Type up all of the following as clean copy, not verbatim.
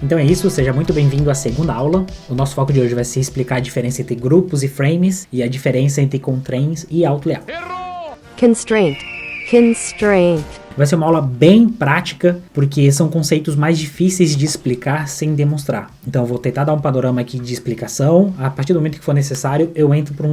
Então é isso, seja muito bem-vindo à segunda aula. O nosso foco de hoje vai ser explicar a diferença entre grupos e frames e a diferença entre constraints e auto-layout. Constraint. Vai ser uma aula bem prática, porque são conceitos mais difíceis de explicar sem demonstrar. Então eu vou tentar dar um panorama aqui de explicação. A partir do momento que for necessário, eu entro para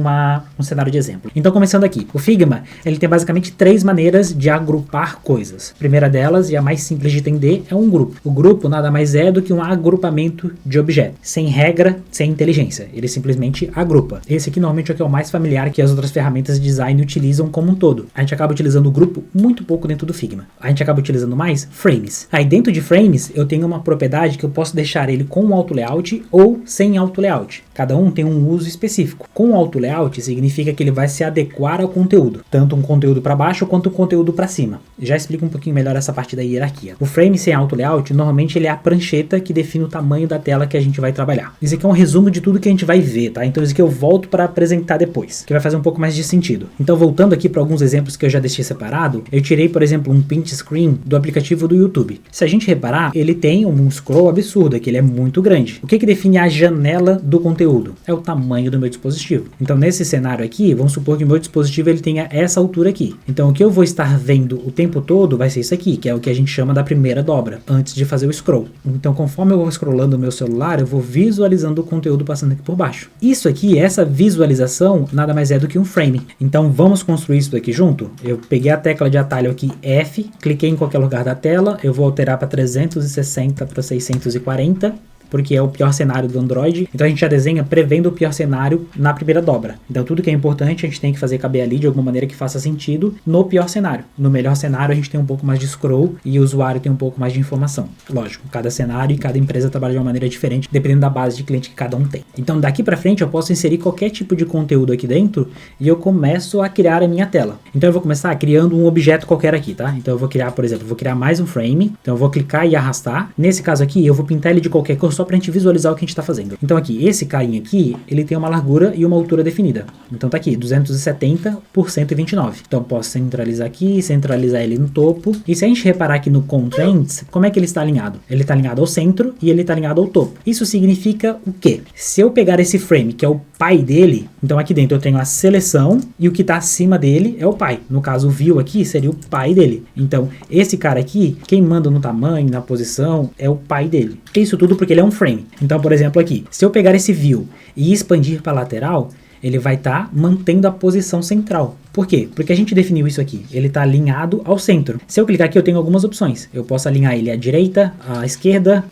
um cenário de exemplo. Então começando aqui, o Figma, ele tem basicamente 3 maneiras de agrupar coisas. A primeira delas, e a mais simples de entender, é um grupo. O grupo nada mais é do que um agrupamento de objetos, sem regra, sem inteligência. Ele simplesmente agrupa. Esse aqui normalmente é o que é o mais familiar que as outras ferramentas de design utilizam como um todo. A gente acaba utilizando o grupo muito pouco dentro do Figma. A gente acaba utilizando mais frames. Aí dentro de frames eu tenho uma propriedade que eu posso deixar ele com auto layout ou sem auto layout. Cada um tem um uso específico. Com auto layout significa que ele vai se adequar ao conteúdo, tanto um conteúdo para baixo quanto um conteúdo para cima. Já explico um pouquinho melhor essa parte da hierarquia. O frame sem auto layout normalmente ele é a prancheta que define o tamanho da tela que a gente vai trabalhar. Isso aqui é um resumo de tudo que a gente vai ver, tá? Então isso aqui eu volto para apresentar depois, que vai fazer um pouco mais de sentido. Então voltando aqui para alguns exemplos que eu já deixei separado, eu tirei por exemplo um print screen do aplicativo do YouTube. Se a gente reparar, ele tem um scroll absurdo, que ele é muito grande. O que define a janela do conteúdo? É o tamanho do meu dispositivo. Então nesse cenário aqui, vamos supor que o meu dispositivo ele tenha essa altura aqui. Então o que eu vou estar vendo o tempo todo vai ser isso aqui, que é o que a gente chama da primeira dobra, antes de fazer o scroll. Então conforme eu vou scrollando o meu celular, eu vou visualizando o conteúdo passando aqui por baixo. Isso aqui, essa visualização, nada mais é do que um frame. Então vamos construir isso aqui junto? Eu peguei a tecla de atalho aqui F, cliquei em qualquer lugar da tela, eu vou alterar para 360 para 640, porque é o pior cenário do Android. Então a gente já desenha prevendo o pior cenário na primeira dobra. Então tudo que é importante a gente tem que fazer caber ali de alguma maneira que faça sentido no pior cenário. No melhor cenário a gente tem um pouco mais de scroll e o usuário tem um pouco mais de informação. Lógico, cada cenário e cada empresa trabalha de uma maneira diferente, dependendo da base de cliente que cada um tem. Então daqui para frente eu posso inserir qualquer tipo de conteúdo aqui dentro e eu começo a criar a minha tela. Então eu vou começar criando um objeto qualquer aqui, tá? Então eu vou criar, por exemplo, mais um frame. Então eu vou clicar e arrastar. Nesse caso aqui eu vou pintar ele de qualquer cor só pra gente visualizar o que a gente está fazendo. Então aqui, esse carinha aqui, ele tem uma largura e uma altura definida. Então tá aqui, 270 por 129. Então posso centralizar aqui, centralizar ele no topo. E se a gente reparar aqui no Constraints, como é que ele está alinhado? Ele está alinhado ao centro e ele está alinhado ao topo. Isso significa o quê? Se eu pegar esse frame, que é o pai dele, então aqui dentro eu tenho a seleção e o que está acima dele é o pai. No caso, o view aqui seria o pai dele. Então, esse cara aqui, quem manda no tamanho, na posição, é o pai dele. Isso tudo porque ele é um frame. Então, por exemplo, aqui, se eu pegar esse view e expandir para a lateral, ele vai estar mantendo a posição central. Por quê? Porque a gente definiu isso aqui. Ele está alinhado ao centro. Se eu clicar aqui, eu tenho algumas opções. Eu posso alinhar ele à direita, à esquerda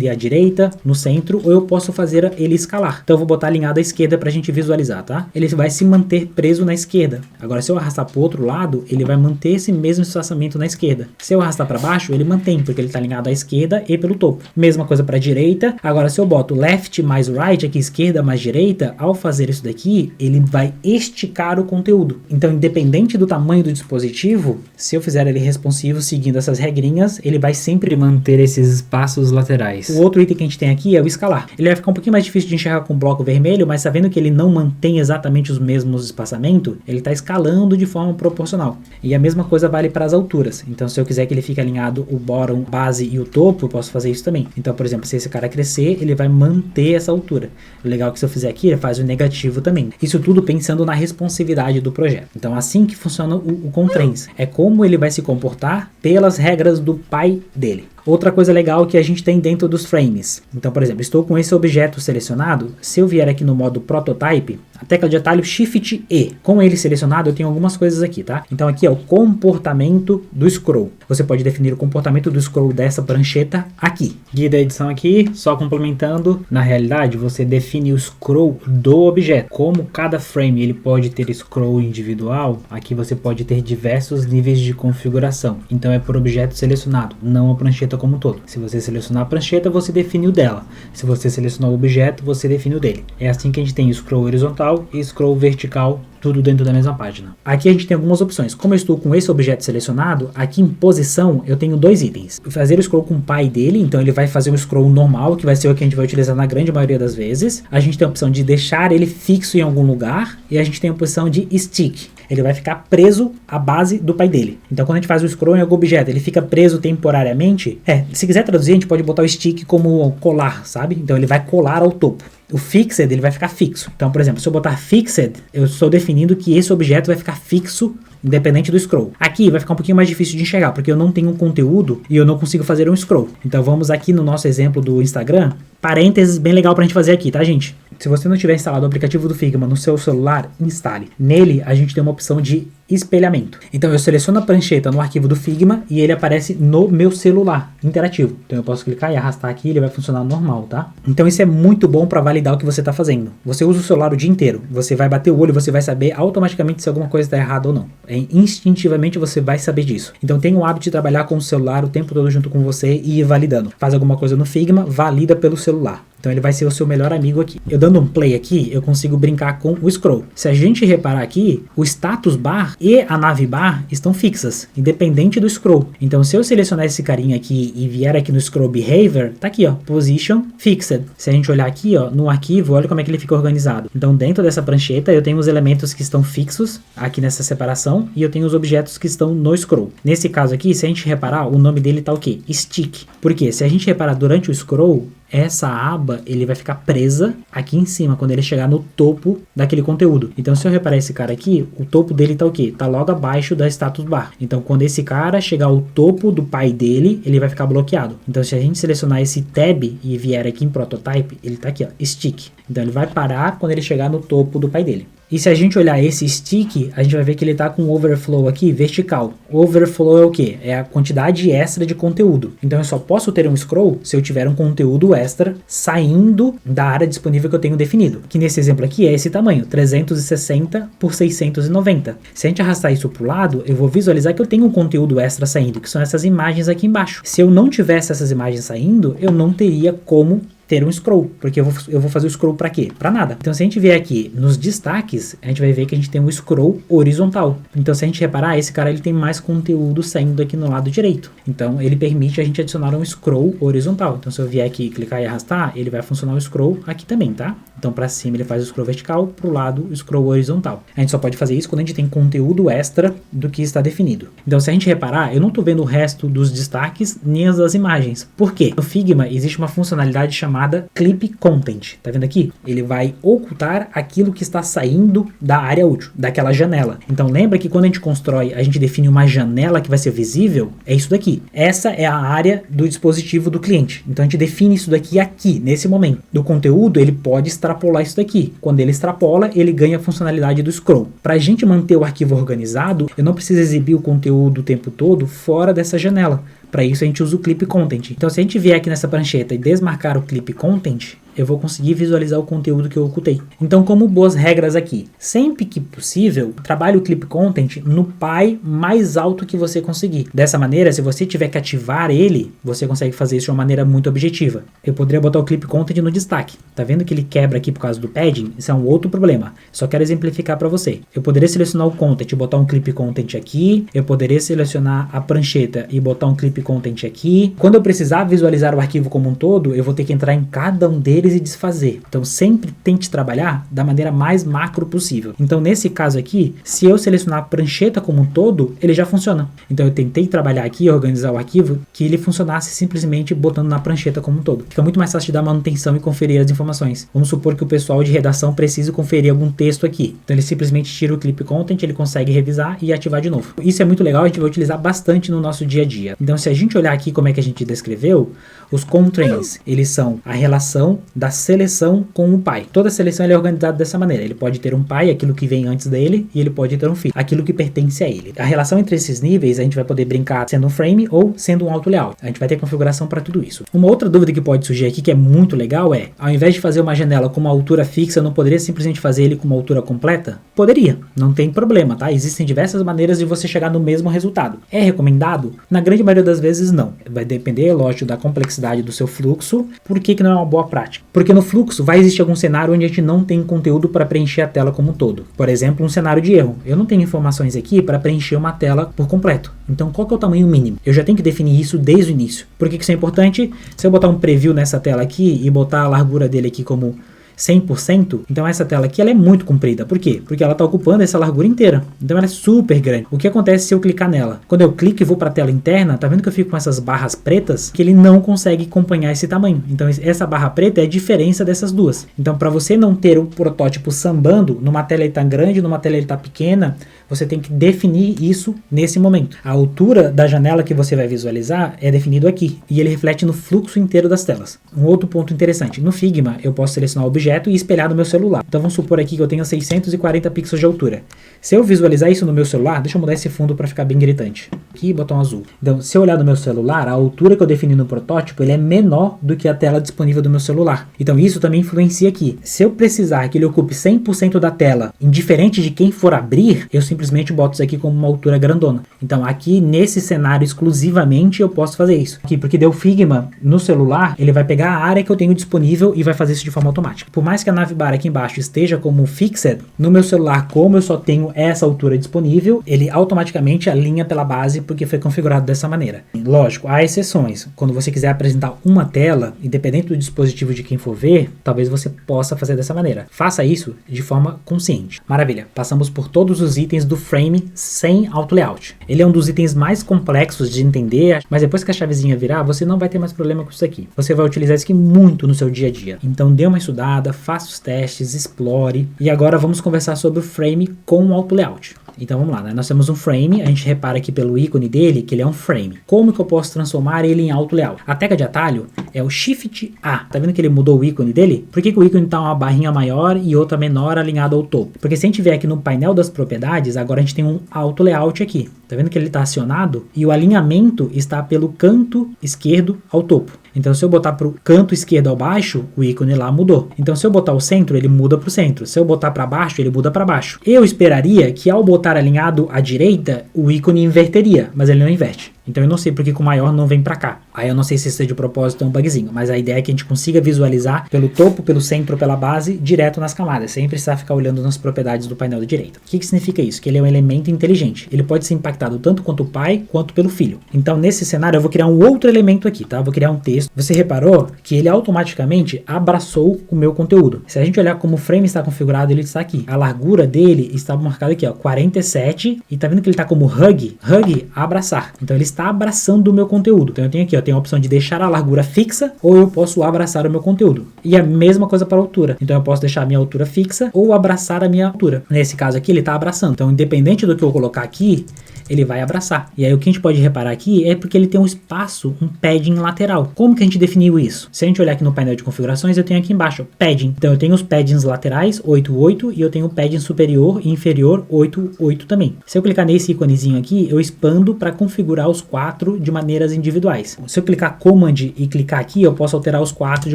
e à direita, no centro, ou eu posso fazer ele escalar. Então eu vou botar alinhado à esquerda para a gente visualizar, tá? Ele vai se manter preso na esquerda. Agora, se eu arrastar para o outro lado, ele vai manter esse mesmo espaçamento na esquerda. Se eu arrastar para baixo, ele mantém, porque ele está alinhado à esquerda e pelo topo. Mesma coisa para a direita. Agora, se eu boto left mais right, aqui esquerda mais direita, ao fazer isso daqui, ele vai esticar o conteúdo. Então, independente do tamanho do dispositivo, se eu fizer ele responsivo seguindo essas regrinhas, ele vai sempre manter esses espaços laterais. O outro item que a gente tem aqui é o escalar. Ele vai ficar um pouquinho mais difícil de enxergar com o bloco vermelho, mas sabendo que ele não mantém exatamente os mesmos espaçamentos, ele está escalando de forma proporcional. E a mesma coisa vale para as alturas. Então, se eu quiser que ele fique alinhado o bottom, base e o topo, eu posso fazer isso também. Então, por exemplo, se esse cara crescer, ele vai manter essa altura. O legal é que se eu fizer aqui, ele faz o negativo também. Isso tudo pensando na responsividade do projeto. Então assim que funciona o Constraints. É como ele vai se comportar pelas regras do pai dele. Outra coisa legal que a gente tem dentro dos frames. Então, por exemplo, estou com esse objeto selecionado. Se eu vier aqui no modo Prototype, a tecla de atalho Shift E. Com ele selecionado, eu tenho algumas coisas aqui, tá? Então aqui é o comportamento do scroll. Você pode definir o comportamento do scroll dessa prancheta aqui. Guia da edição aqui, só complementando. Na realidade, você define o scroll do objeto. Como cada frame ele pode ter scroll individual, aqui você pode ter diversos níveis de configuração. Então é por objeto selecionado, não a prancheta como um todo. Se você selecionar a prancheta, você define o dela. Se você selecionar o objeto, você define o dele. É assim que a gente tem scroll horizontal e scroll vertical tudo dentro da mesma página. Aqui a gente tem algumas opções. Como eu estou com esse objeto selecionado, aqui em posição eu tenho 2 itens. Fazer o scroll com o pai dele, então ele vai fazer o scroll normal, que vai ser o que a gente vai utilizar na grande maioria das vezes. A gente tem a opção de deixar ele fixo em algum lugar, e a gente tem a opção de stick. Ele vai ficar preso à base do pai dele. Então quando a gente faz o scroll em algum objeto, ele fica preso temporariamente. Se quiser traduzir, a gente pode botar o stick como colar, sabe? Então ele vai colar ao topo. O fixed, ele vai ficar fixo. Então, por exemplo, se eu botar fixed, eu estou definindo que esse objeto vai ficar fixo independente do scroll. Aqui vai ficar um pouquinho mais difícil de enxergar, porque eu não tenho um conteúdo e eu não consigo fazer um scroll. Então vamos aqui no nosso exemplo do Instagram. Parênteses bem legal pra gente fazer aqui, tá, gente? Se você não tiver instalado o aplicativo do Figma no seu celular, instale. Nele, a gente tem uma opção de espelhamento. Então eu seleciono a prancheta no arquivo do Figma e ele aparece no meu celular, interativo. Então eu posso clicar e arrastar aqui e ele vai funcionar normal, tá? Então isso é muito bom para validar o que você está fazendo. Você usa o celular o dia inteiro, você vai bater o olho e você vai saber automaticamente se alguma coisa está errada ou não. Instintivamente você vai saber disso. Então tenha o hábito de trabalhar com o celular o tempo todo junto com você e ir validando. Faz alguma coisa no Figma, valida pelo celular. Então ele vai ser o seu melhor amigo aqui. Eu dando um play aqui, eu consigo brincar com o scroll. Se a gente reparar aqui, o status bar e a navbar estão fixas, independente do scroll. Então se eu selecionar esse carinha aqui e vier aqui no scroll behavior, tá aqui ó, position fixed. Se a gente olhar aqui ó, no arquivo, olha como é que ele fica organizado. Então dentro dessa prancheta eu tenho os elementos que estão fixos aqui nessa separação e eu tenho os objetos que estão no scroll. Nesse caso aqui, se a gente reparar, o nome dele tá o quê? Stick. Por quê? Se a gente reparar durante o scroll, essa aba, ele vai ficar presa aqui em cima, quando ele chegar no topo daquele conteúdo. Então, se eu reparar esse cara aqui, o topo dele tá o quê? Tá logo abaixo da status bar. Então, quando esse cara chegar ao topo do pai dele, ele vai ficar bloqueado. Então, se a gente selecionar esse tab e vier aqui em Prototype, ele tá aqui, ó, Stick. Então, ele vai parar quando ele chegar no topo do pai dele. E se a gente olhar esse stick, a gente vai ver que ele está com overflow aqui vertical. Overflow é o quê? É a quantidade extra de conteúdo. Então eu só posso ter um scroll se eu tiver um conteúdo extra saindo da área disponível que eu tenho definido. Que nesse exemplo aqui é esse tamanho, 360 por 690. Se a gente arrastar isso para o lado, eu vou visualizar que eu tenho um conteúdo extra saindo, que são essas imagens aqui embaixo. Se eu não tivesse essas imagens saindo, eu não teria como ter um scroll, porque eu vou fazer o scroll para quê? Para nada. Então se a gente vier aqui nos destaques, a gente vai ver que a gente tem um scroll horizontal. Então se a gente reparar, esse cara ele tem mais conteúdo saindo aqui no lado direito. Então ele permite a gente adicionar um scroll horizontal. Então se eu vier aqui clicar e arrastar, ele vai funcionar o scroll aqui também, tá? Então para cima ele faz o scroll vertical, para o lado o scroll horizontal. A gente só pode fazer isso quando a gente tem conteúdo extra do que está definido. Então se a gente reparar, eu não estou vendo o resto dos destaques nem as das imagens. Por quê? No Figma existe uma funcionalidade chamada Clip Content. Tá vendo aqui? Ele vai ocultar aquilo que está saindo da área útil, daquela janela. Então lembra que quando a gente constrói, a gente define uma janela que vai ser visível, é isso daqui. Essa é a área do dispositivo do cliente. Então a gente define isso daqui aqui, nesse momento. Do conteúdo, ele pode extrapolar isso daqui. Quando ele extrapola, ele ganha a funcionalidade do scroll. Para a gente manter o arquivo organizado, eu não preciso exibir o conteúdo o tempo todo fora dessa janela. Para isso a gente usa o Clip Content. Então se a gente vier aqui nessa prancheta e desmarcar o Clip Content, eu vou conseguir visualizar o conteúdo que eu ocultei. Então, como boas regras aqui, sempre que possível, trabalhe o Clip Content no pai mais alto que você conseguir. Dessa maneira, se você tiver que ativar ele, você consegue fazer isso de uma maneira muito objetiva. Eu poderia botar o Clip Content no destaque. Tá vendo que ele quebra aqui por causa do padding? Isso é um outro problema. Só quero exemplificar para você. Eu poderia selecionar o Content e botar um Clip Content aqui. Eu poderia selecionar a prancheta e botar um Clip Content aqui. Quando eu precisar visualizar o arquivo como um todo, eu vou ter que entrar em cada um deles e desfazer. Então sempre tente trabalhar da maneira mais macro possível. Então nesse caso aqui, se eu selecionar a prancheta como um todo, ele já funciona. Então eu tentei trabalhar aqui e organizar o arquivo que ele funcionasse simplesmente botando na prancheta como um todo. Fica muito mais fácil de dar manutenção e conferir as informações. Vamos supor que o pessoal de redação precise conferir algum texto aqui. Então ele simplesmente tira o Clip Content, ele consegue revisar e ativar de novo. Isso é muito legal, a gente vai utilizar bastante no nosso dia a dia. Então se a gente olhar aqui como é que a gente descreveu, os constraints, eles são a relação da seleção com o pai. Toda seleção ele é organizada dessa maneira. Ele pode ter um pai, aquilo que vem antes dele, e ele pode ter um filho, aquilo que pertence a ele. A relação entre esses níveis, a gente vai poder brincar sendo um frame ou sendo um auto layout. A gente vai ter configuração para tudo isso. Uma outra dúvida que pode surgir aqui, que é muito legal, é, ao invés de fazer uma janela com uma altura fixa, eu não poderia simplesmente fazer ele com uma altura completa? Poderia, não tem problema, tá? Existem diversas maneiras de você chegar no mesmo resultado. É recomendado? Na grande maioria das vezes, não. Vai depender, lógico, da complexidade do seu fluxo. Por que não é uma boa prática? existe? Porque no fluxo vai existir algum cenário onde a gente não tem conteúdo para preencher a tela como um todo. Por exemplo, um cenário de erro. Eu não tenho informações aqui para preencher uma tela por completo. Então, qual que é o tamanho mínimo? Eu já tenho que definir isso desde o início. Por que isso é importante? Se eu botar um preview nessa tela aqui e botar a largura dele aqui como 100%, então essa tela aqui ela é muito comprida. Por quê? Porque ela está ocupando essa largura inteira. Então ela é super grande. O que acontece se eu clicar nela? Quando eu clico e vou para a tela interna, tá vendo que eu fico com essas barras pretas? Que ele não consegue acompanhar esse tamanho. Então essa barra preta é a diferença dessas duas. Então para você não ter o protótipo sambando, numa tela ele tá grande, numa tela ele tá pequena, você tem que definir isso nesse momento. A altura da janela que você vai visualizar é definido aqui. E ele reflete no fluxo inteiro das telas. Um outro ponto interessante. No Figma, eu posso selecionar o objeto e espelhar no meu celular. Então vamos supor aqui que eu tenho 640 pixels de altura. Se eu visualizar isso no meu celular, deixa eu mudar esse fundo para ficar bem gritante. Aqui, botão azul. Então, se eu olhar no meu celular, a altura que eu defini no protótipo, ele é menor do que a tela disponível do meu celular. Então isso também influencia aqui. Se eu precisar que ele ocupe 100% da tela, indiferente de quem for abrir, eu simplesmente boto isso aqui como uma altura grandona. Então aqui, nesse cenário exclusivamente, eu posso fazer isso. Aqui, porque deu Figma no celular, ele vai pegar a área que eu tenho disponível e vai fazer isso de forma automática. Por mais que a navbar aqui embaixo esteja como fixed, no meu celular, como eu só tenho essa altura disponível, ele automaticamente alinha pela base porque foi configurado dessa maneira. Lógico, há exceções. Quando você quiser apresentar uma tela, independente do dispositivo de quem for ver, talvez você possa fazer dessa maneira. Faça isso de forma consciente. Maravilha, passamos por todos os itens do frame sem auto layout. Ele é um dos itens mais complexos de entender, mas depois que a chavezinha virar, você não vai ter mais problema com isso aqui. Você vai utilizar isso aqui muito no seu dia a dia. Então dê uma estudada, faça os testes, explore. E agora vamos conversar sobre o frame com o auto layout. Então vamos lá, né? Nós temos um frame, a gente repara aqui pelo ícone dele que ele é um frame. Como que eu posso transformar ele em auto layout? A tecla de atalho é o Shift A. Tá vendo que ele mudou o ícone dele? Por que o ícone tá uma barrinha maior e outra menor alinhada ao topo? Porque se a gente vier aqui no painel das propriedades, agora a gente tem um auto layout aqui. Tá vendo que ele está acionado e o alinhamento está pelo canto esquerdo ao topo. Então se eu botar para o canto esquerdo ao baixo, o ícone lá mudou. Então se eu botar o centro, ele muda para o centro. Se eu botar para baixo, ele muda para baixo. Eu esperaria que ao botar alinhado à direita, o ícone inverteria, mas ele não inverte. Então eu não sei porque o maior não vem para cá. Aí eu não sei se isso é de propósito ou um bugzinho, mas a ideia é que a gente consiga visualizar pelo topo, pelo centro, pela base, direto nas camadas, sem precisar ficar olhando nas propriedades do painel da direita. O que significa isso? Que ele é um elemento inteligente. Ele pode ser impactado tanto quanto o pai, quanto pelo filho. Então nesse cenário eu vou criar um outro elemento aqui, tá? Eu vou criar um texto. Você reparou que ele automaticamente abraçou o meu conteúdo. Se a gente olhar como o frame está configurado, ele está aqui. A largura dele está marcada aqui, ó, 47, e tá vendo que ele está como hug? Hug, abraçar. Então ele está abraçando o meu conteúdo. Então eu tenho aqui, ó, tem a opção de deixar a largura fixa ou eu posso abraçar o meu conteúdo. E a mesma coisa para a altura. Então eu posso deixar a minha altura fixa ou abraçar a minha altura. Nesse caso aqui ele está abraçando. Então independente do que eu colocar aqui, ele vai abraçar. E aí o que a gente pode reparar aqui é porque ele tem um espaço, um padding lateral. Como que a gente definiu isso? Se a gente olhar aqui no painel de configurações, eu tenho aqui embaixo padding. Então eu tenho os paddings laterais 8,8 e eu tenho o padding superior e inferior 8,8 também. Se eu clicar nesse íconezinho aqui, eu expando para configurar os 4 de maneiras individuais. Se eu clicar Command e clicar aqui, eu posso alterar os 4 de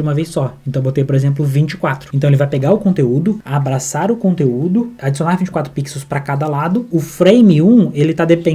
uma vez só. Então eu botei, por exemplo, 24. Então ele vai pegar o conteúdo, abraçar o conteúdo, adicionar 24 pixels para cada lado. O frame 1, ele está dependendo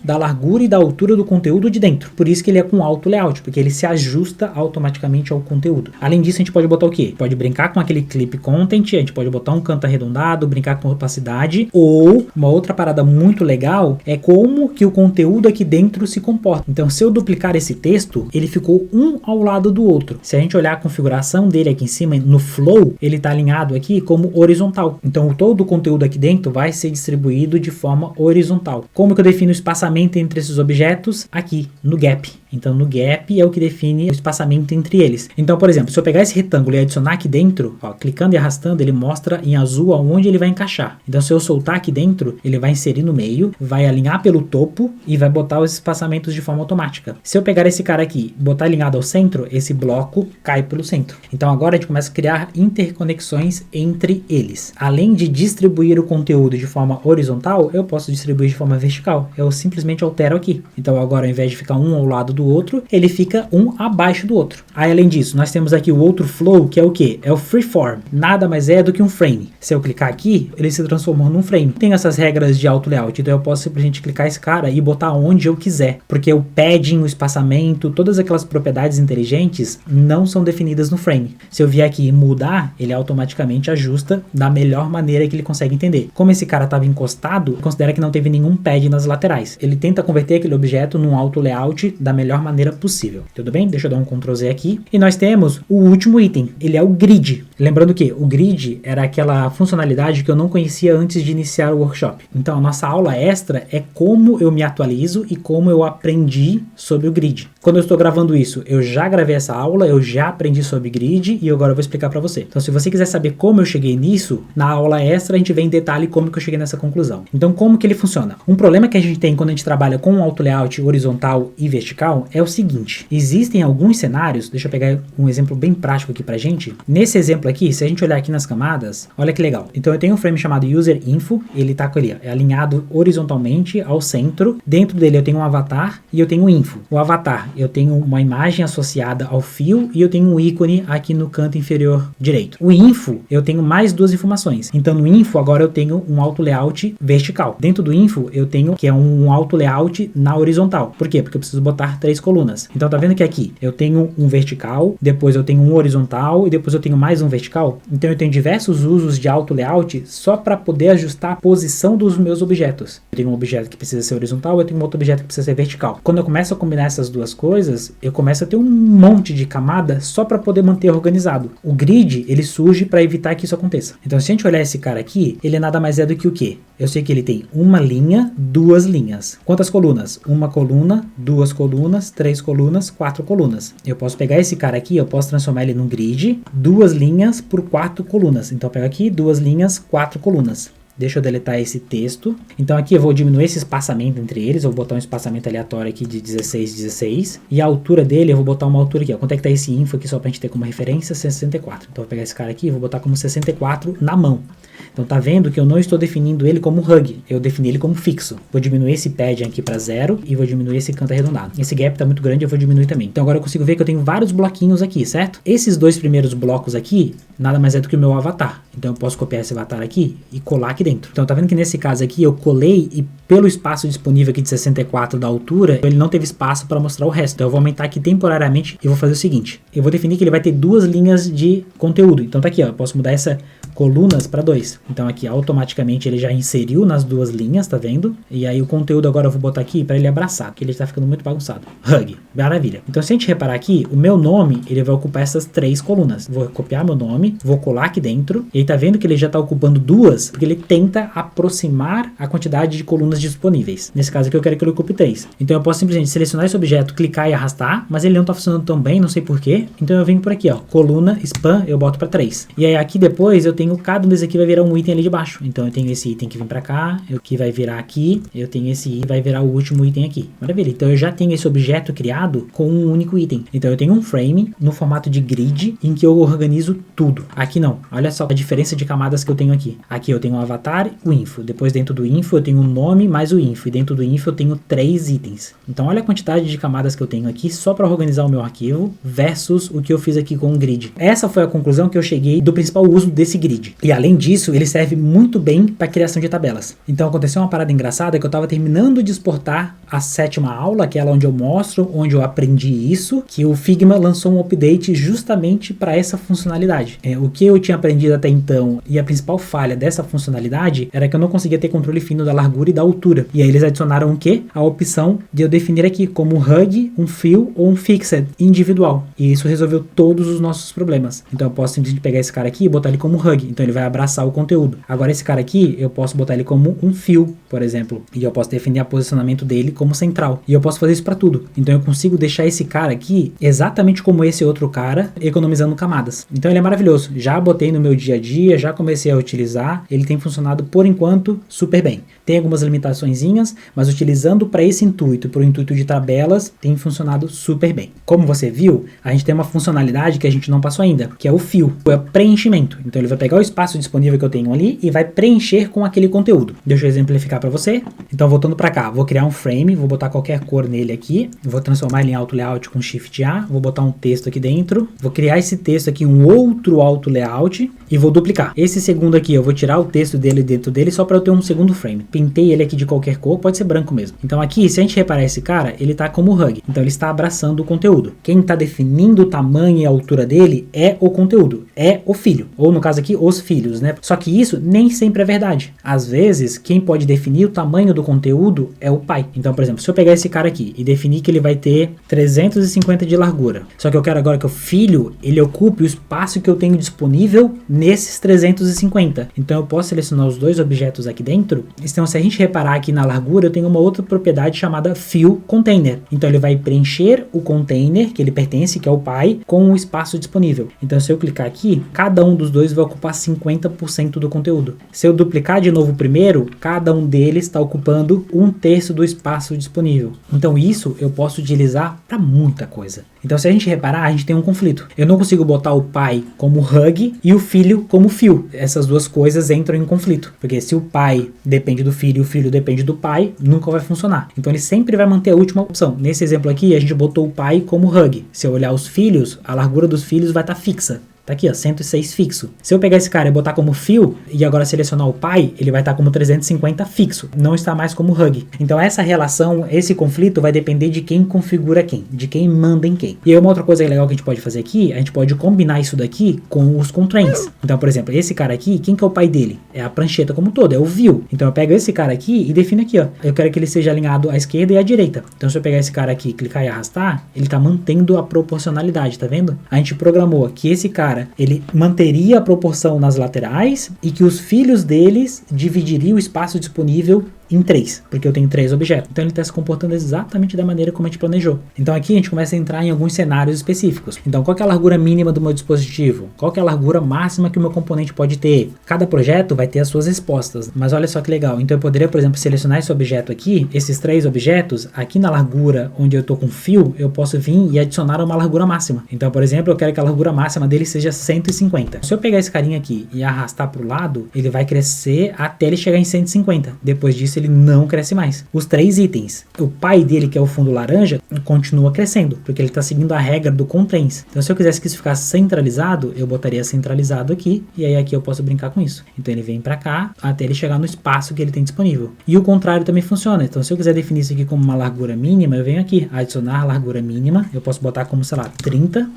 da largura e da altura do conteúdo de dentro. Por isso que ele é com auto layout, porque ele se ajusta automaticamente ao conteúdo. Além disso, a gente pode botar o quê? Pode brincar com aquele clip content, a gente pode botar um canto arredondado, brincar com opacidade, ou uma outra parada muito legal é como que o conteúdo aqui dentro se comporta. Então, se eu duplicar esse texto, ele ficou um ao lado do outro. Se a gente olhar a configuração dele aqui em cima, no flow, ele está alinhado aqui como horizontal. Então, todo o conteúdo aqui dentro vai ser distribuído de forma horizontal. Como que eu defino o espaçamento entre esses objetos? Aqui, no gap. Então, no gap é o que define o espaçamento entre eles. Então, por exemplo, se eu pegar esse retângulo e adicionar aqui dentro, ó, clicando e arrastando, ele mostra em azul aonde ele vai encaixar. Então, se eu soltar aqui dentro, ele vai inserir no meio, vai alinhar pelo topo e vai botar os espaçamentos de forma automática. Se eu pegar esse cara aqui, botar alinhado ao centro, esse bloco cai pelo centro. Então, agora a gente começa a criar interconexões entre eles. Além de distribuir o conteúdo de forma horizontal, eu posso distribuir de forma vertical. vertical. Eu simplesmente altero aqui. Então agora, ao invés de ficar um ao lado do outro, ele fica um abaixo do outro. Aí, além disso, nós temos aqui o outro flow, que é o quê? É o freeform. Nada mais é do que um frame. Se eu clicar aqui, ele se transformou num frame. Tem essas regras de auto layout, então eu posso simplesmente clicar esse cara e botar onde eu quiser. Porque o padding, o espaçamento, todas aquelas propriedades inteligentes não são definidas no frame. Se eu vier aqui e mudar, ele automaticamente ajusta da melhor maneira que ele consegue entender. Como esse cara estava encostado, considera que não teve nenhum pad nas laterais. Ele tenta converter aquele objeto num auto layout da melhor maneira possível. Tudo bem? Deixa eu dar um Ctrl Z aqui. E nós temos o último item. Ele é o grid. Lembrando que o grid era aquela funcionalidade que eu não conhecia antes de iniciar o workshop. Então a nossa aula extra é como eu me atualizo e como eu aprendi sobre o grid. Quando eu estou gravando isso, eu já gravei essa aula, eu já aprendi sobre grid e agora eu vou explicar para você. Então se você quiser saber como eu cheguei nisso, na aula extra a gente vê em detalhe como que eu cheguei nessa conclusão. Então como que ele funciona? Um problema que a gente tem quando a gente trabalha com um auto layout horizontal e vertical é o seguinte: existem alguns cenários, deixa eu pegar um exemplo bem prático aqui pra gente. Nesse exemplo aqui, se a gente olhar aqui nas camadas, olha que legal. Então eu tenho um frame chamado user info, ele tá ali, é alinhado horizontalmente ao centro. Dentro dele eu tenho um avatar e eu tenho um info. O avatar, eu tenho uma imagem associada ao fio e eu tenho um ícone aqui no canto inferior direito. O info, eu tenho mais duas informações. Então no info agora eu tenho um auto layout vertical. Dentro do info eu tenho que é um auto layout na horizontal. Por quê? Porque eu preciso botar 3 colunas. Então tá vendo que aqui eu tenho um vertical, depois eu tenho um horizontal e depois eu tenho mais um vertical. Então eu tenho diversos usos de auto layout só para poder ajustar a posição dos meus objetos. Eu tenho um objeto que precisa ser horizontal, eu tenho um outro objeto que precisa ser vertical. Quando eu começo a combinar essas duas coisas, eu começo a ter um monte de camada só para poder manter organizado. O grid, ele surge para evitar que isso aconteça. Então se a gente olhar esse cara aqui, ele nada mais é do que o quê? Eu sei que ele tem uma linha, 2 linhas. Quantas colunas? Uma coluna, 2 colunas, 3 colunas, 4 colunas. Eu posso pegar esse cara aqui, eu posso transformar ele num grid, 2 linhas por 4 colunas. Então eu pego aqui 2 linhas, 4 colunas. Deixa eu deletar esse texto. Então aqui eu vou diminuir esse espaçamento entre eles. Eu vou botar um espaçamento aleatório aqui de 16, 16. E a altura dele eu vou botar uma altura aqui, ó. Quanto é que tá esse info aqui só pra gente ter como referência? 64. Então eu vou pegar esse cara aqui e vou botar como 64 na mão. Então tá vendo que eu não estou definindo ele como hug, eu defini ele como fixo. Vou diminuir esse padding aqui para 0 e vou diminuir esse canto arredondado. Esse gap tá muito grande, eu vou diminuir também. Então agora eu consigo ver que eu tenho vários bloquinhos aqui, certo? Esses dois primeiros blocos aqui, nada mais é do que o meu avatar. Então eu posso copiar esse avatar aqui e colar aqui dentro. Então tá vendo que nesse caso aqui eu colei e pelo espaço disponível aqui de 64 da altura, ele não teve espaço para mostrar o resto. Então eu vou aumentar aqui temporariamente e vou fazer o seguinte. Eu vou definir que ele vai ter 2 linhas de conteúdo. Então tá aqui, ó, eu posso mudar essa colunas para 2. Então aqui automaticamente ele já inseriu nas 2 linhas, tá vendo? E aí o conteúdo agora eu vou botar aqui para ele abraçar, porque ele tá ficando muito bagunçado. Hug, maravilha. Então se a gente reparar aqui, o meu nome, ele vai ocupar essas 3 colunas. Vou copiar meu nome, vou colar aqui dentro, e aí tá vendo que ele já tá ocupando 2, porque ele tenta aproximar a quantidade de colunas disponíveis. Nesse caso aqui eu quero que ele ocupe 3. Então eu posso simplesmente selecionar esse objeto, clicar e arrastar, mas ele não tá funcionando tão bem, não sei porquê. Então eu venho por aqui, ó, coluna, span, eu boto para 3. E aí aqui depois eu tenho cada um desses aqui vai virar um item ali de baixo. Então eu tenho esse item que vem para cá, o que vai virar aqui, eu tenho esse item vai virar o último item aqui. Maravilha. Então eu já tenho esse objeto criado com um único item. Então eu tenho um frame no formato de grid em que eu organizo tudo. Aqui não. Olha só a diferença de camadas que eu tenho aqui. Aqui eu tenho o avatar, o info. Depois dentro do info eu tenho o nome mais o info. E dentro do info eu tenho 3 itens. Então olha a quantidade de camadas que eu tenho aqui só para organizar o meu arquivo versus o que eu fiz aqui com o grid. Essa foi a conclusão que eu cheguei do principal uso desse grid. E além disso, ele serve muito bem para criação de tabelas. Então aconteceu uma parada engraçada que eu estava terminando de exportar a 7ª aula, aquela onde eu mostro, onde eu aprendi isso, que o Figma lançou um update justamente para essa funcionalidade. O que eu tinha aprendido até então e a principal falha dessa funcionalidade era que eu não conseguia ter controle fino da largura e da altura. E aí eles adicionaram o quê? A opção de eu definir aqui como um hug, um fill ou um fixed individual. E isso resolveu todos os nossos problemas. Então eu posso simplesmente pegar esse cara aqui e botar ele como hug. Então ele vai abraçar o conteúdo. Agora esse cara aqui, eu posso botar ele como um fill, por exemplo. E eu posso definir o posicionamento dele como central. E eu posso fazer isso para tudo. Então eu consigo deixar esse cara aqui exatamente como esse outro cara, economizando camadas. Então ele é maravilhoso. Já botei no meu dia a dia, já comecei a utilizar. Ele tem funcionado funcionado por enquanto super bem. Tem algumas limitaçõezinhas, mas utilizando para esse intuito, para o intuito de tabelas, tem funcionado super bem. Como você viu, a gente tem uma funcionalidade que a gente não passou ainda, que é o fill, é o preenchimento. Então ele vai pegar o espaço disponível que eu tenho ali e vai preencher com aquele conteúdo. Deixa eu exemplificar para você. Então voltando para cá, vou criar um frame, vou botar qualquer cor nele aqui, vou transformar ele em auto layout com Shift A, vou botar um texto aqui dentro, vou criar esse texto aqui um outro auto layout e vou duplicar. Esse segundo aqui eu vou tirar o texto dele dentro dele só para eu ter um segundo frame. Pintei ele aqui de qualquer cor, pode ser branco mesmo. Então aqui, se a gente reparar esse cara, ele tá como hug. Então ele está abraçando o conteúdo. Quem está definindo o tamanho e a altura dele é o conteúdo, é o filho. Ou no caso aqui, os filhos, né? Só que isso nem sempre é verdade. Às vezes, quem pode definir o tamanho do conteúdo é o pai. Então, por exemplo, se eu pegar esse cara aqui e definir que ele vai ter 350 de largura, só que eu quero agora que o filho, ele ocupe o espaço que eu tenho disponível nesses 350. Então eu posso selecionar os dois objetos aqui dentro. Então se a gente reparar aqui na largura, eu tenho uma outra propriedade chamada fill container. Então ele vai preencher o container que ele pertence, que é o pai, com o espaço disponível. Então se eu clicar aqui, cada um dos dois vai ocupar 50% do conteúdo. Se eu duplicar de novo o primeiro, cada um deles está ocupando 1/3 do espaço disponível. Então isso eu posso utilizar para muita coisa. Então se a gente reparar, a gente tem um conflito. Eu não consigo botar o pai como hug e o filho como fill. Essas duas coisas entram em conflito. Porque se o pai depende do filho e o filho depende do pai, nunca vai funcionar. Então ele sempre vai manter a última opção. Nesse exemplo aqui, a gente botou o pai como hug. Se eu olhar os filhos, a largura dos filhos vai estar fixa. Tá aqui, ó, 106 fixo. Se eu pegar esse cara e botar como fill, e agora selecionar o pai, ele vai estar como 350 fixo. Não está mais como hug. Então essa relação, esse conflito vai depender de quem configura quem, de quem manda em quem. E aí uma outra coisa legal que a gente pode fazer aqui, a gente pode combinar isso daqui com os constraints. Então, por exemplo, esse cara aqui, quem que é o pai dele? É a prancheta como um todo, é o view. Então eu pego esse cara aqui e defino aqui, ó. Eu quero que ele seja alinhado à esquerda e à direita. Então se eu pegar esse cara aqui, clicar e arrastar, ele tá mantendo a proporcionalidade, tá vendo? A gente programou que esse cara, ele manteria a proporção nas laterais e que os filhos deles dividiriam o espaço disponível em 3, porque eu tenho 3 objetos. Então ele está se comportando exatamente da maneira como a gente planejou. Então aqui a gente começa a entrar em alguns cenários específicos. Então qual que é a largura mínima do meu dispositivo? Qual que é a largura máxima que o meu componente pode ter? Cada projeto vai ter as suas respostas, mas olha só que legal. Então eu poderia, por exemplo, selecionar esse objeto aqui, esses 3 objetos, aqui na largura onde eu estou com fio, eu posso vir e adicionar uma largura máxima. Então, por exemplo, eu quero que a largura máxima dele seja 150. Se eu pegar esse carinha aqui e arrastar para o lado, ele vai crescer até ele chegar em 150. Depois disso, ele não cresce mais. Os 3 itens, o pai dele, que é o fundo laranja, continua crescendo, porque ele está seguindo a regra do constraints. Então, se eu quisesse que isso ficasse centralizado, eu botaria centralizado aqui, e aí aqui eu posso brincar com isso. Então, ele vem para cá, até ele chegar no espaço que ele tem disponível. E o contrário também funciona. Então, se eu quiser definir isso aqui como uma largura mínima, eu venho aqui, adicionar largura mínima, eu posso botar como, sei lá, 30.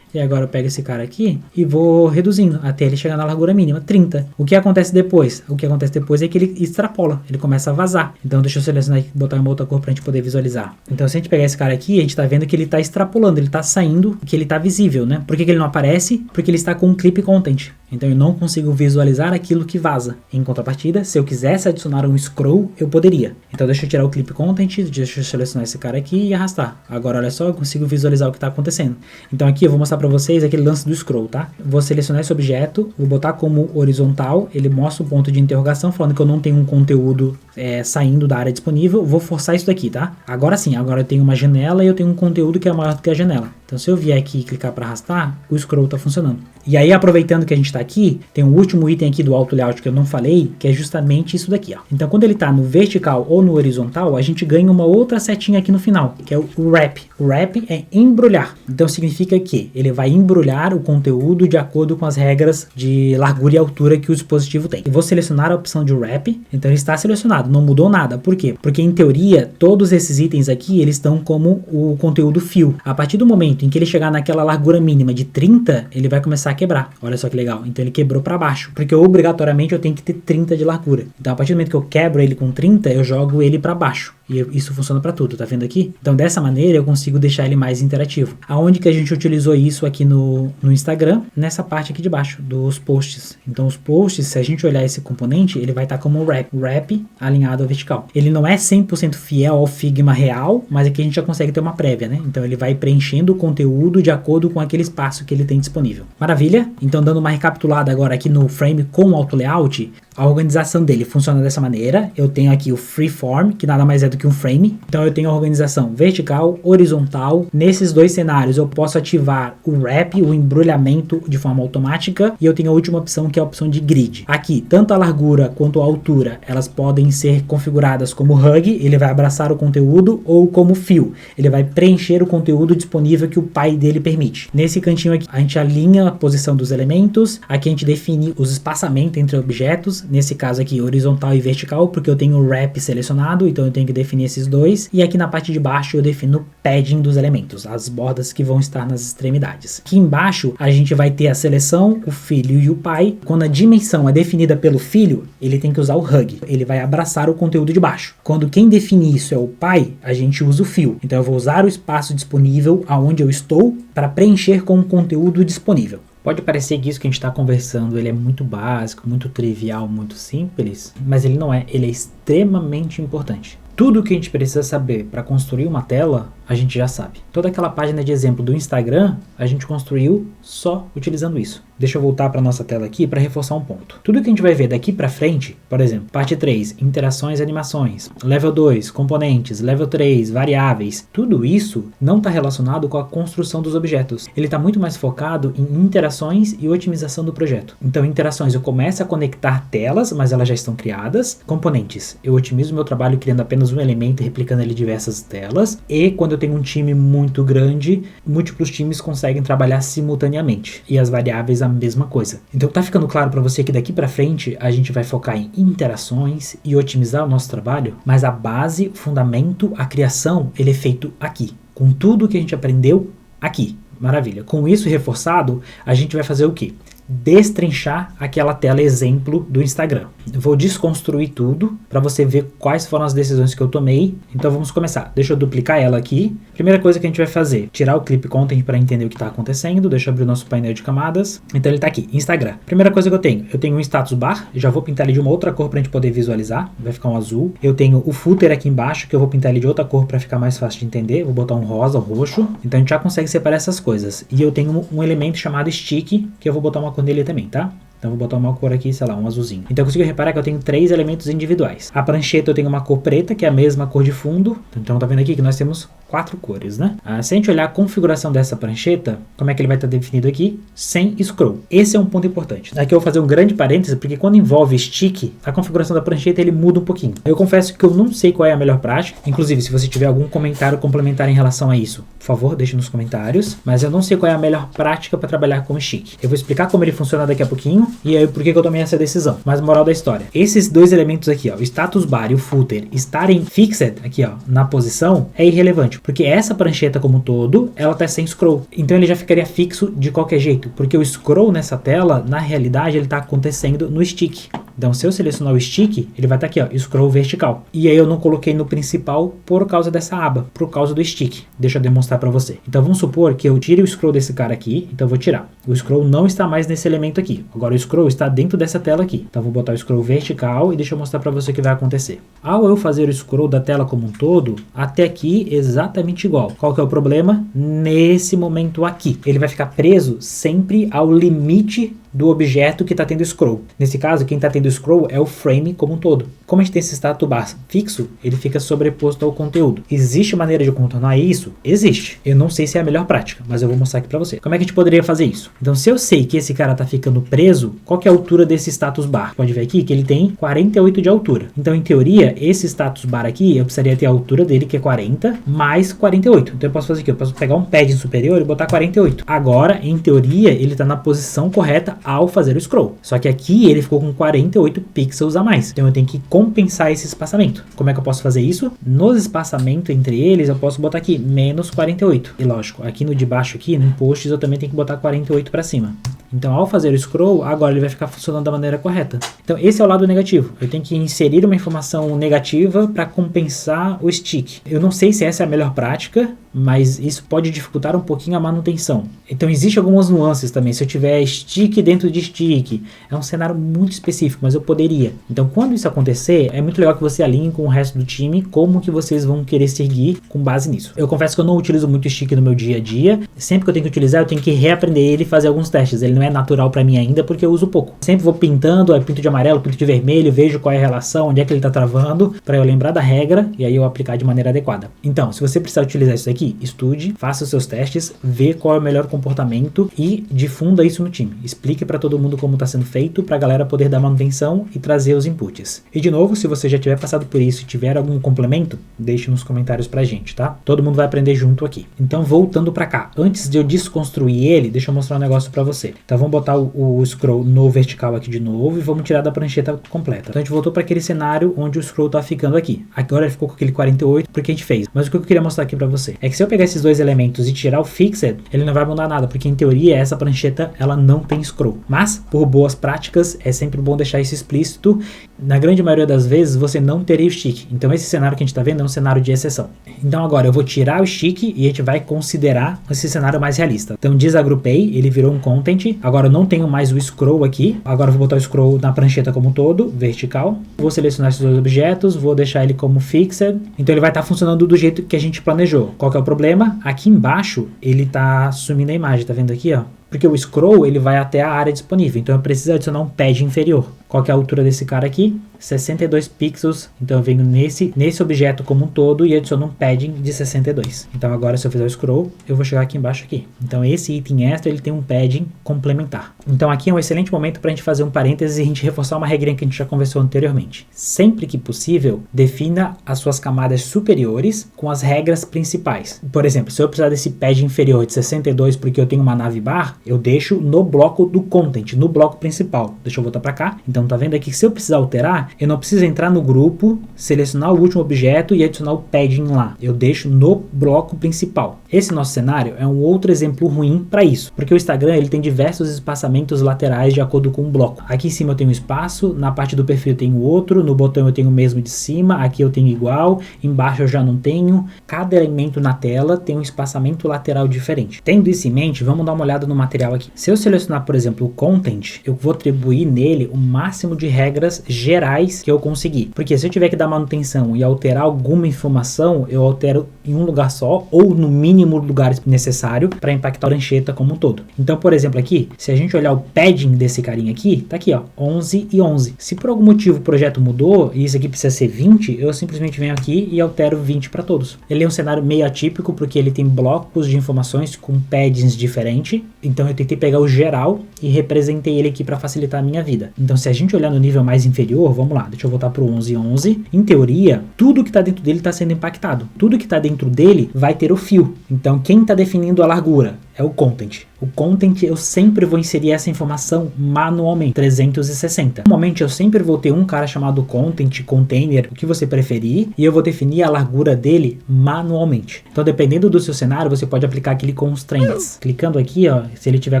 E agora eu pego esse cara aqui e vou reduzindo até ele chegar na largura mínima, 30. O que acontece depois? O que acontece depois é que ele extrapola, ele começa a vazar. Então deixa eu selecionar aqui, botar uma outra cor pra gente poder visualizar. Então se a gente pegar esse cara aqui, a gente tá vendo que ele tá extrapolando, ele tá saindo, que ele tá visível, né? Por que ele não aparece? Porque ele está com um clip content. Então eu não consigo visualizar aquilo que vaza. Em contrapartida, se eu quisesse adicionar um scroll, eu poderia. Então deixa eu tirar o clip content, deixa eu selecionar esse cara aqui e arrastar. Agora olha só, eu consigo visualizar o que está acontecendo. Então aqui eu vou mostrar para vocês aquele lance do scroll, tá? Vou selecionar esse objeto, vou botar como horizontal, ele mostra o ponto de interrogação, falando que eu não tenho um conteúdo saindo da área disponível. Vou forçar isso daqui, tá? Agora sim, agora eu tenho uma janela e eu tenho um conteúdo que é maior do que a janela. Então se eu vier aqui e clicar para arrastar, o scroll está funcionando. E aí aproveitando que a gente está aqui, tem um último item aqui do auto layout que eu não falei, que é justamente isso daqui, ó. Então quando ele está no vertical ou no horizontal, a gente ganha uma outra setinha aqui no final, que é o wrap. O wrap é embrulhar. Então significa que ele vai embrulhar o conteúdo de acordo com as regras de largura e altura que o dispositivo tem. Eu vou selecionar a opção de wrap, então ele está selecionado, não mudou nada. Por quê? Porque em teoria, todos esses itens aqui, eles estão como o conteúdo fill. A partir do momento em que ele chegar naquela largura mínima de 30, ele vai começar a quebrar. Olha só que legal. Então ele quebrou para baixo, porque obrigatoriamente eu tenho que ter 30 de largura. Então a partir do momento que eu quebro ele com 30, eu jogo ele para baixo. E isso funciona para tudo, tá vendo aqui? Então dessa maneira eu consigo deixar ele mais interativo. Aonde que a gente utilizou isso aqui no Instagram? Nessa parte aqui de baixo, dos posts. Então os posts, se a gente olhar esse componente, ele vai estar como wrap alinhado ao vertical. Ele não é 100% fiel ao Figma real, mas aqui a gente já consegue ter uma prévia, né? Então ele vai preenchendo o conteúdo de acordo com aquele espaço que ele tem disponível. Maravilha? Então dando uma recapitulada agora aqui no frame com o auto layout, A organização dele funciona dessa maneira. Eu tenho aqui o freeform, que nada mais é do que um frame. Então eu tenho a organização vertical, horizontal. Nesses dois cenários eu posso ativar o wrap, o embrulhamento de forma automática. E eu tenho a última opção, que é a opção de grid. Aqui, tanto a largura quanto a altura, elas podem ser configuradas como hug, ele vai abraçar o conteúdo, ou como fill, ele vai preencher o conteúdo disponível que o pai dele permite. Nesse cantinho aqui, a gente alinha a posição dos elementos. Aqui a gente define os espaçamentos entre objetos. Nesse caso aqui, horizontal e vertical, porque eu tenho o wrap selecionado, então eu tenho que definir esses dois. E aqui na parte de baixo eu defino o padding dos elementos, as bordas que vão estar nas extremidades. Aqui embaixo a gente vai ter a seleção, o filho e o pai. Quando a dimensão é definida pelo filho, ele tem que usar o hug, ele vai abraçar o conteúdo de baixo. Quando quem define isso é o pai, a gente usa o fill. Então eu vou usar o espaço disponível aonde eu estou para preencher com o conteúdo disponível. Pode parecer que isso que a gente está conversando ele é muito básico, muito trivial, muito simples, mas ele não é, ele é extremamente importante. Tudo o que a gente precisa saber para construir uma tela, a gente já sabe. Toda aquela página de exemplo do Instagram, a gente construiu só utilizando isso. Deixa eu voltar para nossa tela aqui para reforçar um ponto. Tudo que a gente vai ver daqui para frente, por exemplo, parte 3, interações e animações, level 2, componentes, level 3, variáveis, tudo isso não está relacionado com a construção dos objetos. Ele está muito mais focado em interações e otimização do projeto. Então, interações, eu começo a conectar telas, mas elas já estão criadas. Componentes, eu otimizo meu trabalho criando apenas um elemento e replicando ele diversas telas. E quando eu tenho um time muito grande, múltiplos times conseguem trabalhar simultaneamente. E as variáveis a mesma coisa. Então tá ficando claro para você que daqui para frente a gente vai focar em interações e otimizar o nosso trabalho, mas a base, o fundamento, a criação, ele é feito aqui, com tudo que a gente aprendeu aqui. Maravilha. Com isso reforçado, a gente vai fazer o quê? Destrinchar aquela tela exemplo do Instagram. Eu vou desconstruir tudo para você ver quais foram as decisões que eu tomei. Então vamos começar. Deixa eu duplicar ela aqui. Primeira coisa que a gente vai fazer, tirar o clip content para entender o que está acontecendo. Deixa eu abrir o nosso painel de camadas. Então ele está aqui, Instagram. Primeira coisa que eu tenho um status bar. Já vou pintar ele de uma outra cor para a gente poder visualizar. Vai ficar um azul. Eu tenho o footer aqui embaixo, que eu vou pintar ele de outra cor para ficar mais fácil de entender. Vou botar um rosa, um roxo. Então a gente já consegue separar essas coisas. E eu tenho um elemento chamado stick, que eu vou botar uma cor nele também, tá? Então vou botar uma cor aqui, sei lá, um azulzinho. Então eu consigo reparar que eu tenho 3 elementos individuais. A prancheta eu tenho uma cor preta, que é a mesma cor de fundo. Então tá vendo aqui que nós temos 4 cores, né? Se a gente olhar a configuração dessa prancheta, como é que ele vai estar definido aqui? Sem scroll. Esse é um ponto importante. Aqui eu vou fazer um grande parêntese, porque quando envolve stick, a configuração da prancheta ele muda um pouquinho. Eu confesso que eu não sei qual é a melhor prática. Inclusive, se você tiver algum comentário complementar em relação a isso, por favor, deixe nos comentários. Mas eu não sei qual é a melhor prática para trabalhar com stick. Eu vou explicar como ele funciona daqui a pouquinho e aí por que eu tomei essa decisão. Mas moral da história. Esses dois elementos aqui, ó, o status bar e o footer, estarem fixed aqui, ó, na posição, é irrelevante. Porque essa prancheta como um todo, ela tá sem scroll. Então ele já ficaria fixo de qualquer jeito. Porque o scroll nessa tela, na realidade, ele tá acontecendo no stick. Então se eu selecionar o stick, ele vai estar aqui, ó, scroll vertical. E aí eu não coloquei no principal por causa dessa aba, por causa do stick. Deixa eu demonstrar pra você. Então vamos supor que eu tire o scroll desse cara aqui. Então eu vou tirar. O scroll não está mais nesse elemento aqui. Agora o scroll está dentro dessa tela aqui. Então vou botar o scroll vertical e deixa eu mostrar pra você o que vai acontecer. Ao eu fazer o scroll da tela como um todo, até aqui exatamente igual. Qual que é o problema? Nesse momento aqui. Ele vai ficar preso sempre ao limite do objeto que está tendo scroll. Nesse caso, quem está tendo scroll é o frame como um todo. Como a gente tem esse status bar fixo, ele fica sobreposto ao conteúdo. Existe maneira de contornar isso? Existe. Eu não sei se é a melhor prática, mas eu vou mostrar aqui para você. Como é que a gente poderia fazer isso? Então, se eu sei que esse cara está ficando preso, qual que é a altura desse status bar? Pode ver aqui que ele tem 48 de altura. Então, em teoria, esse status bar aqui, eu precisaria ter a altura dele, que é 40, mais 48. Então, eu posso fazer aqui, eu posso pegar um padding superior e botar 48. Agora, em teoria, ele está na posição correta ao fazer o scroll. Só que aqui ele ficou com 48 pixels a mais. Então eu tenho que compensar esse espaçamento. Como é que eu posso fazer isso? Nos espaçamentos entre eles eu posso botar aqui menos 48. E lógico, aqui no de baixo aqui, no posts eu também tenho que botar 48 para cima. Então ao fazer o scroll, agora ele vai ficar funcionando da maneira correta. Então esse é o lado negativo. Eu tenho que inserir uma informação negativa para compensar o stick. Eu não sei se essa é a melhor prática, mas isso pode dificultar um pouquinho a manutenção. Então existem algumas nuances também. Se eu tiver stick dentro de stick, é um cenário muito específico, mas eu poderia. Então quando isso acontecer, é muito legal que você alinhe com o resto do time como que vocês vão querer seguir com base nisso. Eu confesso que eu não utilizo muito stick no meu dia a dia. Sempre que eu tenho que utilizar, eu tenho que reaprender ele e fazer alguns testes. Ele não é natural para mim ainda, porque eu uso pouco. Sempre vou pintando, aí pinto de amarelo, pinto de vermelho, vejo qual é a relação, onde é que ele tá travando, para eu lembrar da regra e aí eu aplicar de maneira adequada. Então, se você precisar utilizar isso aqui, estude, faça os seus testes, vê qual é o melhor comportamento e difunda isso no time. Explique para todo mundo como está sendo feito, para a galera poder dar manutenção e trazer os inputs. E de novo, se você já tiver passado por isso e tiver algum complemento, deixe nos comentários pra gente, tá? Todo mundo vai aprender junto aqui. Então, voltando para cá, antes de eu desconstruir ele, deixa eu mostrar um negócio para você. Então, vamos botar o scroll no vertical aqui de novo e vamos tirar da prancheta completa. Então, a gente voltou para aquele cenário onde o scroll tá ficando aqui. Agora ele ficou com aquele 48 porque a gente fez. Mas o que eu queria mostrar aqui para você é que se eu pegar esses dois elementos e tirar o fixed, ele não vai mudar nada, porque em teoria essa prancheta ela não tem scroll. Mas, por boas práticas, é sempre bom deixar isso explícito. Na grande maioria das vezes, você não teria o stick. Então, esse cenário que a gente tá vendo é um cenário de exceção. Então, agora eu vou tirar o stick e a gente vai considerar esse cenário mais realista. Então, desagrupei, ele virou um content. Agora eu não tenho mais o scroll aqui. Agora eu vou botar o scroll na prancheta como um todo, vertical. Vou selecionar esses dois objetos, vou deixar ele como fixed. Então, ele vai estar funcionando do jeito que a gente planejou. Qual que é o problema? Aqui embaixo, ele tá sumindo a imagem, tá vendo aqui, ó? Porque o scroll, ele vai até a área disponível. Então, eu preciso adicionar um pad inferior. Qual que é a altura desse cara aqui? 62 pixels. Então, eu venho nesse objeto como um todo e adiciono um padding de 62. Então, agora, se eu fizer o scroll, eu vou chegar aqui embaixo aqui. Então, esse item extra, ele tem um padding complementar. Então, aqui é um excelente momento para a gente fazer um parênteses e a gente reforçar uma regrinha que a gente já conversou anteriormente. Sempre que possível, defina as suas camadas superiores com as regras principais. Por exemplo, se eu precisar desse padding inferior de 62 porque eu tenho uma navbar, eu deixo no bloco do content, no bloco principal. Deixa eu voltar para cá. Então, tá vendo aqui que se eu precisar alterar, eu não preciso entrar no grupo, selecionar o último objeto e adicionar o padding lá. Eu deixo no bloco principal. Esse nosso cenário é um outro exemplo ruim para isso, porque o Instagram ele tem diversos espaçamentos laterais de acordo com o bloco. Aqui em cima eu tenho um espaço, na parte do perfil eu tenho outro, no botão eu tenho o mesmo de cima, aqui eu tenho igual, embaixo eu já não tenho. Cada elemento na tela tem um espaçamento lateral diferente. Tendo isso em mente, vamos dar uma olhada no material aqui. Se eu selecionar, por exemplo, o content, eu vou atribuir nele o máximo de regras gerais que eu conseguir. Porque se eu tiver que dar manutenção e alterar alguma informação, eu altero em um lugar só, ou no mínimo lugares necessário para impactar a prancheta como um todo. Então, por exemplo, aqui, se a gente olhar o padding desse carinha aqui, tá aqui, ó, 11 e 11. Se por algum motivo o projeto mudou e isso aqui precisa ser 20, eu simplesmente venho aqui e altero 20 para todos. Ele é um cenário meio atípico porque ele tem blocos de informações com paddings diferentes. Então, eu tentei pegar o geral e representei ele aqui para facilitar a minha vida. Então, se a gente olhar no nível mais inferior, vamos lá, deixa eu voltar pro 11 e 11. Em teoria, tudo que está dentro dele está sendo impactado. Tudo que está dentro dele vai ter o fio. Então, quem está definindo a largura é o content. O content eu sempre vou inserir essa informação manualmente, 360. Normalmente eu sempre vou ter um cara chamado content, container, o que você preferir, e eu vou definir a largura dele manualmente. Então, dependendo do seu cenário, você pode aplicar aquele constraints. Clicando aqui, ó, se ele tiver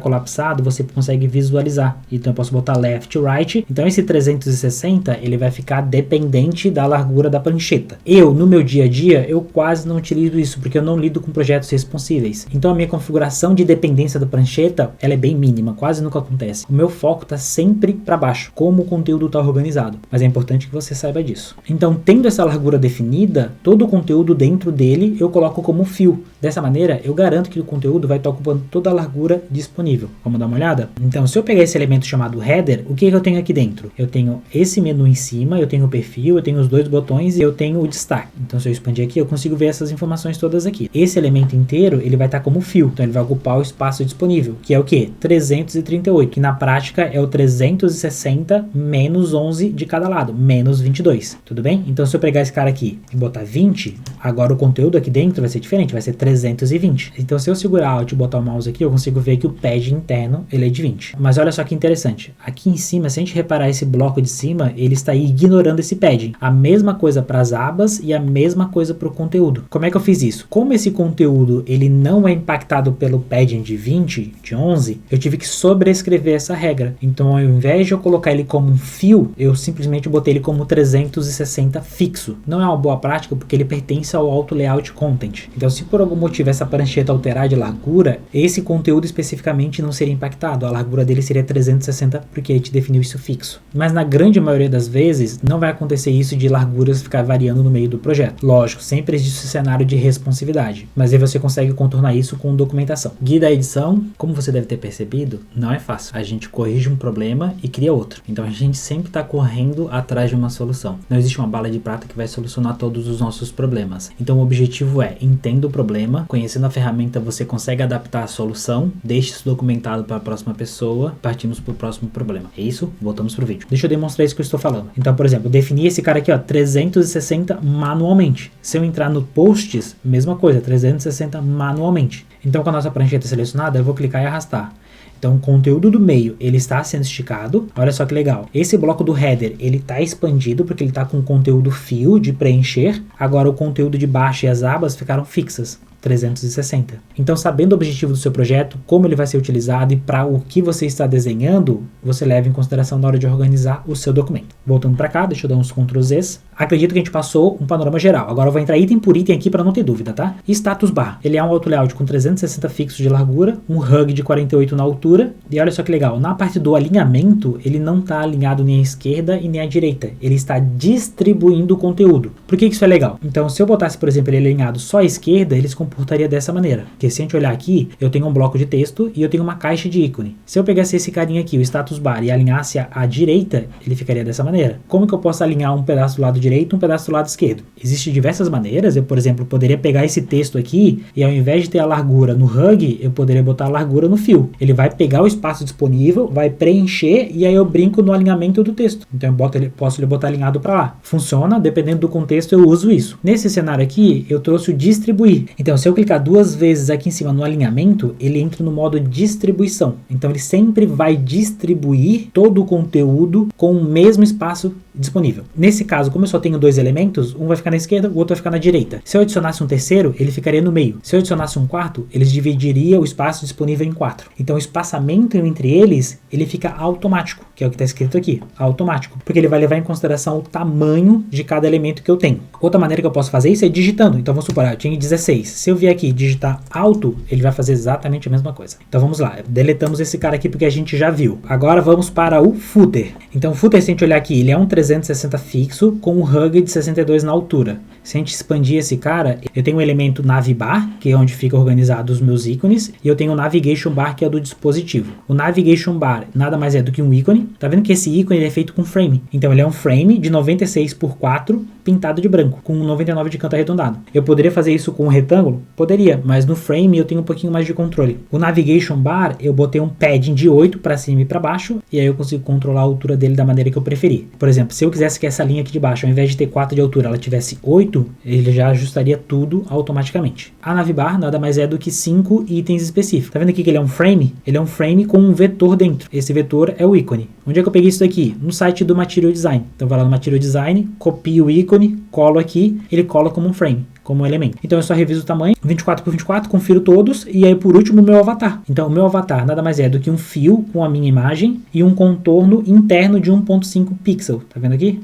colapsado, você consegue visualizar. Então, eu posso botar left, right. Então, esse 360, ele vai ficar dependente da largura da prancheta. Eu, no meu dia a dia, eu quase não utilizo isso, porque eu não lido com projetos responsíveis. Então, a minha configuração de dependência da prancheta, ela é bem mínima, quase nunca acontece. O meu foco está sempre para baixo, como o conteúdo está organizado, mas é importante que você saiba disso. Então, tendo essa largura definida, todo o conteúdo dentro dele eu coloco como fio. Dessa maneira, eu garanto que o conteúdo vai estar ocupando toda a largura disponível. Vamos dar uma olhada? Então, se eu pegar esse elemento chamado header, o que eu tenho aqui dentro? Eu tenho esse menu em cima, eu tenho o perfil, eu tenho os dois botões e eu tenho o destaque. Então, se eu expandir aqui, eu consigo ver essas informações todas aqui. Esse elemento inteiro, ele vai estar como fio, então ele vai ocupar o espaço disponível, que é o que? 338, que na prática é o 360 menos 11 de cada lado, menos 22, tudo bem? Então, se eu pegar esse cara aqui e botar 20, agora o conteúdo aqui dentro vai ser diferente, vai ser 320. Então, se eu segurar Alt e botar o mouse aqui, eu consigo ver que o pad interno, ele é de 20. Mas olha só que interessante, aqui em cima, se a gente reparar esse bloco de cima, ele está ignorando esse padding. A mesma coisa para as abas e a mesma coisa para o conteúdo. Como é que eu fiz isso? Como esse conteúdo, ele não é impactado pelo padding de 20, de 11, eu tive que sobrescrever essa regra. Então, ao invés de eu colocar ele como um fio, eu simplesmente botei ele como 360 fixo. Não é uma boa prática porque ele pertence ao auto layout content. Então, se por algum motivo essa prancheta alterar de largura, esse conteúdo especificamente não seria impactado. A largura dele seria 360 porque ele te definiu isso fixo. Mas na grande maioria das vezes, não vai acontecer isso de larguras ficar variando no meio do projeto. Lógico, sempre existe o cenário de responsividade, mas aí você consegue contornar isso com documentação. edição. Guia da edição, como você deve ter percebido, não é fácil. A gente corrige um problema e cria outro. Então a gente sempre está correndo atrás de uma solução. Não existe uma bala de prata que vai solucionar todos os nossos problemas. Então o objetivo é, entenda o problema, conhecendo a ferramenta você consegue adaptar a solução, deixe isso documentado para a próxima pessoa, partimos para o próximo problema. É isso? Voltamos pro vídeo. Deixa eu demonstrar isso que eu estou falando. Então, por exemplo, eu defini esse cara aqui, ó, 360 manualmente. Se eu entrar no posts, mesma coisa, 360 manualmente. Então, com a nossa prancheta selecionada, eu vou clicar e arrastar. Então, o conteúdo do meio, ele está sendo esticado. Olha só que legal. Esse bloco do header, ele está expandido porque ele está com conteúdo fio de preencher. Agora, o conteúdo de baixo e as abas ficaram fixas. 360. Então, sabendo o objetivo do seu projeto, como ele vai ser utilizado e para o que você está desenhando, você leva em consideração na hora de organizar o seu documento. Voltando para cá, deixa eu dar uns Ctrl Zs. Acredito que a gente passou um panorama geral. Agora eu vou entrar item por item aqui para não ter dúvida, tá? Status bar. Ele é um auto layout com 360 fixos de largura, um hug de 48 na altura. E olha só que legal, na parte do alinhamento, ele não está alinhado nem à esquerda e nem à direita. Ele está distribuindo o conteúdo. Por que isso é legal? Então, se eu botasse, por exemplo, ele alinhado só à esquerda, ele se comportaria dessa maneira. Porque se a gente olhar aqui, eu tenho um bloco de texto e eu tenho uma caixa de ícone. Se eu pegasse esse carinha aqui, o status bar, e alinhasse à direita, ele ficaria dessa maneira. Como que eu posso alinhar um pedaço do lado direito e um pedaço do lado esquerdo? Existem diversas maneiras. Eu, por exemplo, poderia pegar esse texto aqui e ao invés de ter a largura no hug, eu poderia botar a largura no fio. Ele vai pegar o espaço disponível, vai preencher e aí eu brinco no alinhamento do texto. Então eu posso botar alinhado para lá. Funciona, dependendo do contexto eu uso isso. Nesse cenário aqui, eu trouxe o distribuir. Então se eu clicar duas vezes aqui em cima no alinhamento, ele entra no modo distribuição. Então ele sempre vai distribuir todo o conteúdo com o mesmo espaço disponível. Nesse caso, como eu só tenho dois elementos, um vai ficar na esquerda, o outro vai ficar na direita. Se eu adicionasse um terceiro, ele ficaria no meio. Se eu adicionasse um quarto, eles dividiriam o espaço disponível em 4. Então o espaçamento entre eles, ele fica automático, que é o que está escrito aqui, automático, porque ele vai levar em consideração o tamanho de cada elemento que eu tenho. Outra maneira que eu posso fazer isso é digitando. Então vamos supor, eu tinha 16. Se eu vier aqui e digitar alto, ele vai fazer exatamente a mesma coisa. Então vamos lá, deletamos esse cara aqui porque a gente já viu. Agora vamos para o footer. Então o footer, se a gente olhar aqui, ele é um 360 fixo com um hug de 62 na altura. Se a gente expandir esse cara, eu tenho um elemento navbar, que é onde fica organizado os meus ícones, e eu tenho o navigation bar, que é do dispositivo. O navigation bar nada mais é do que um ícone. Tá vendo que esse ícone ele é feito com frame? Então ele é um frame de 96 por 4 pintado de branco, com 99 de canto arredondado. Eu poderia fazer isso com um retângulo? Poderia, mas no frame eu tenho um pouquinho mais de controle. O navigation bar, eu botei um padding de 8 para cima e para baixo, e aí eu consigo controlar a altura dele da maneira que eu preferir. Por exemplo, se eu quisesse que essa linha aqui de baixo, ao invés de ter 4 de altura, ela tivesse 8, ele já ajustaria tudo automaticamente. A navbar nada mais é do que 5 itens específicos. Tá vendo aqui que ele é um frame? Ele é um frame com um vetor dentro. Esse vetor é o ícone. Onde é que eu peguei isso daqui? No site do Material Design. Então vai lá no Material Design, copio o ícone, colo aqui, ele cola como um frame, como um elemento. Então eu só reviso o tamanho, 24 por 24, confiro todos, e aí por último o meu avatar. Então o meu avatar nada mais é do que um fio com a minha imagem e um contorno interno de 1.5 pixel. Tá vendo aqui?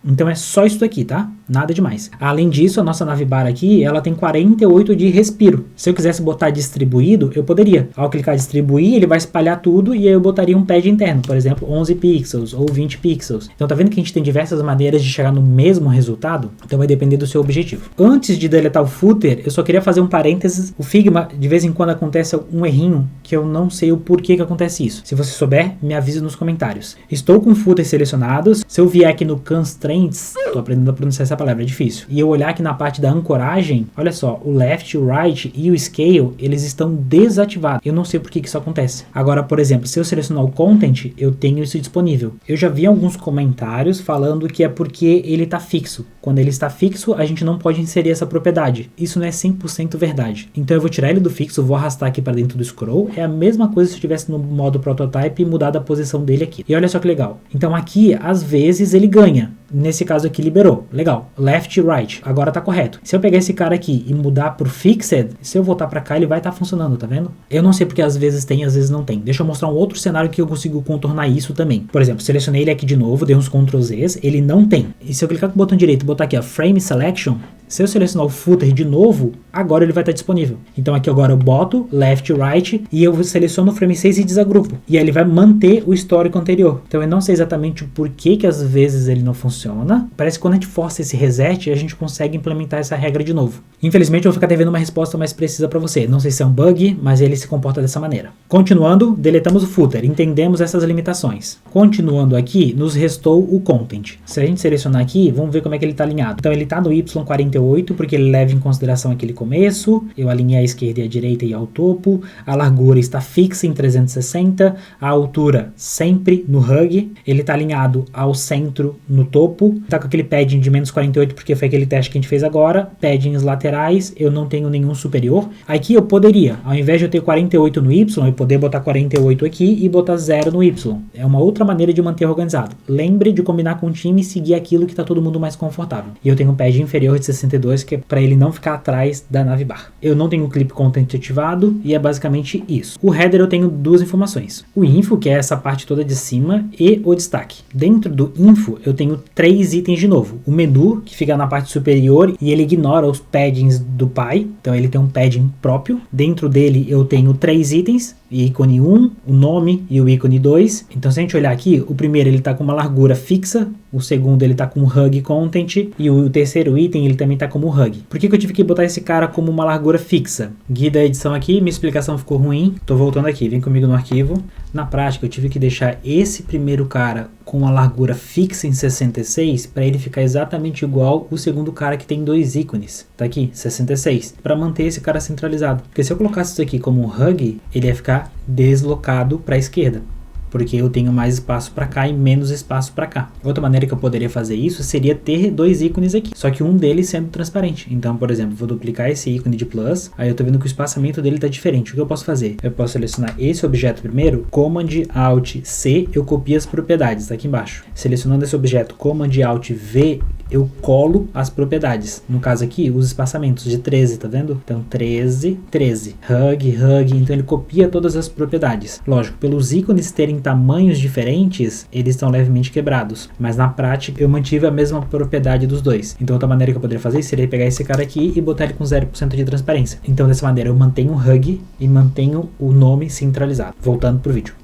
Então é só isso daqui, tá? Nada demais. Além disso, a nossa navbar aqui, ela tem 48 de respiro. Se eu quisesse botar distribuído, eu poderia. Ao clicar distribuir, ele vai espalhar tudo e aí eu botaria um pad interno, por exemplo, 11 pixels ou 20 pixels. Então tá vendo que a gente tem diversas maneiras de chegar no mesmo resultado? Então vai depender do seu objetivo. Antes de deletar o footer, eu só queria fazer um parênteses. O Figma, de vez em quando acontece um errinho que eu não sei o porquê que acontece isso. Se você souber, me avise nos comentários. Estou com o footer selecionados. Se eu vier aqui no Constraints, tô aprendendo a pronunciar essa palavra, é difícil. E eu olhar aqui na parte da ancoragem, olha só, o left, o right e o scale, eles estão desativados. Eu não sei por que isso acontece. Agora, por exemplo, se eu selecionar o content, eu tenho isso disponível. Eu já vi alguns comentários falando que é porque ele está fixo. Quando ele está fixo, a gente não pode inserir essa propriedade. Isso não é 100% verdade. Então eu vou tirar ele do fixo, vou arrastar aqui para dentro do scroll. É a mesma coisa se eu estivesse no modo prototype e mudar a posição dele aqui. E olha só que legal. Então aqui, às vezes, ele ganha. Nesse caso aqui liberou, legal, left e right, agora tá correto. Se eu pegar esse cara aqui e mudar pro fixed, se eu voltar pra cá ele vai estar funcionando, tá vendo? Eu não sei porque às vezes tem, às vezes não tem. Deixa eu mostrar um outro cenário que eu consigo contornar isso também. Por exemplo, selecionei ele aqui de novo, dei uns Ctrl Zs, ele não tem. E se eu clicar com o botão direito e botar aqui ó, Frame Selection, Se eu selecionar o footer de novo, agora ele vai estar disponível. Então aqui agora eu boto left, right e eu seleciono o frame 6 e desagrupo. E aí ele vai manter o histórico anterior. Então eu não sei exatamente o porquê que às vezes ele não funciona. Parece que quando a gente força esse reset, a gente consegue implementar essa regra de novo. Infelizmente eu vou ficar devendo uma resposta mais precisa para você. Não sei se é um bug, mas ele se comporta dessa maneira. Continuando, deletamos o footer. Entendemos essas limitações. Continuando aqui, nos restou o content. Se a gente selecionar aqui, vamos ver como é que ele está alinhado. Então ele está no Y48, porque ele leva em consideração aquele começo. Eu alinhei à esquerda e à direita e ao topo. A largura está fixa em 360. A altura sempre no hug. Ele está alinhado ao centro no topo. Está com aquele padding de menos 48, porque foi aquele teste que a gente fez agora. Paddings laterais, eu não tenho nenhum superior. Aqui eu poderia, ao invés de eu ter 48 no Y, eu poder botar 48 aqui e botar 0 no Y. É uma outra maneira de manter organizado. Lembre de combinar com o time e seguir aquilo que está todo mundo mais confortável. E eu tenho um pad inferior de 62, que é para ele não ficar atrás da navbar. Eu não tenho o clip content ativado e é basicamente isso. O header eu tenho duas informações. O info, que é essa parte toda de cima, e o destaque. Dentro do info eu tenho 3 itens de novo. O menu, que fica na parte superior e ele ignora os paddings do pai. Então ele tem um padding próprio. Dentro dele eu tenho 3 itens. Ícone 1, o nome e o ícone 2. Então se a gente olhar aqui, o primeiro ele está com uma largura fixa, o segundo ele está com hug content e o terceiro item ele também está como hug. Por que eu tive que botar esse cara como uma largura fixa? Guia da edição aqui, minha explicação ficou ruim. Tô voltando aqui, vem comigo no arquivo. Na prática eu tive que deixar esse primeiro cara com a largura fixa em 66 para ele ficar exatamente igual o segundo cara que tem 2 ícones. Tá aqui, 66. Para manter esse cara centralizado. Porque se eu colocasse isso aqui como um hug, ele ia ficar deslocado para a esquerda, porque eu tenho mais espaço para cá e menos espaço para cá. Outra maneira que eu poderia fazer isso seria ter 2 ícones aqui, só que um deles sendo transparente. Então, por exemplo, vou duplicar esse ícone de plus, aí eu tô vendo que o espaçamento dele tá diferente. O que eu posso fazer? Eu posso selecionar esse objeto primeiro, Command Alt C, eu copio as propriedades, tá aqui embaixo. Selecionando esse objeto, Command Alt V, eu colo as propriedades. No caso aqui, os espaçamentos de 13, tá vendo? Então 13, 13. Hug, então ele copia todas as propriedades. Lógico, pelos ícones terem tamanhos diferentes, eles estão levemente quebrados. Mas na prática, eu mantive a mesma propriedade dos dois. Então outra maneira que eu poderia fazer seria pegar esse cara aqui e botar ele com 0% de transparência. Então dessa maneira eu mantenho o hug e mantenho o nome centralizado. Voltando pro vídeo.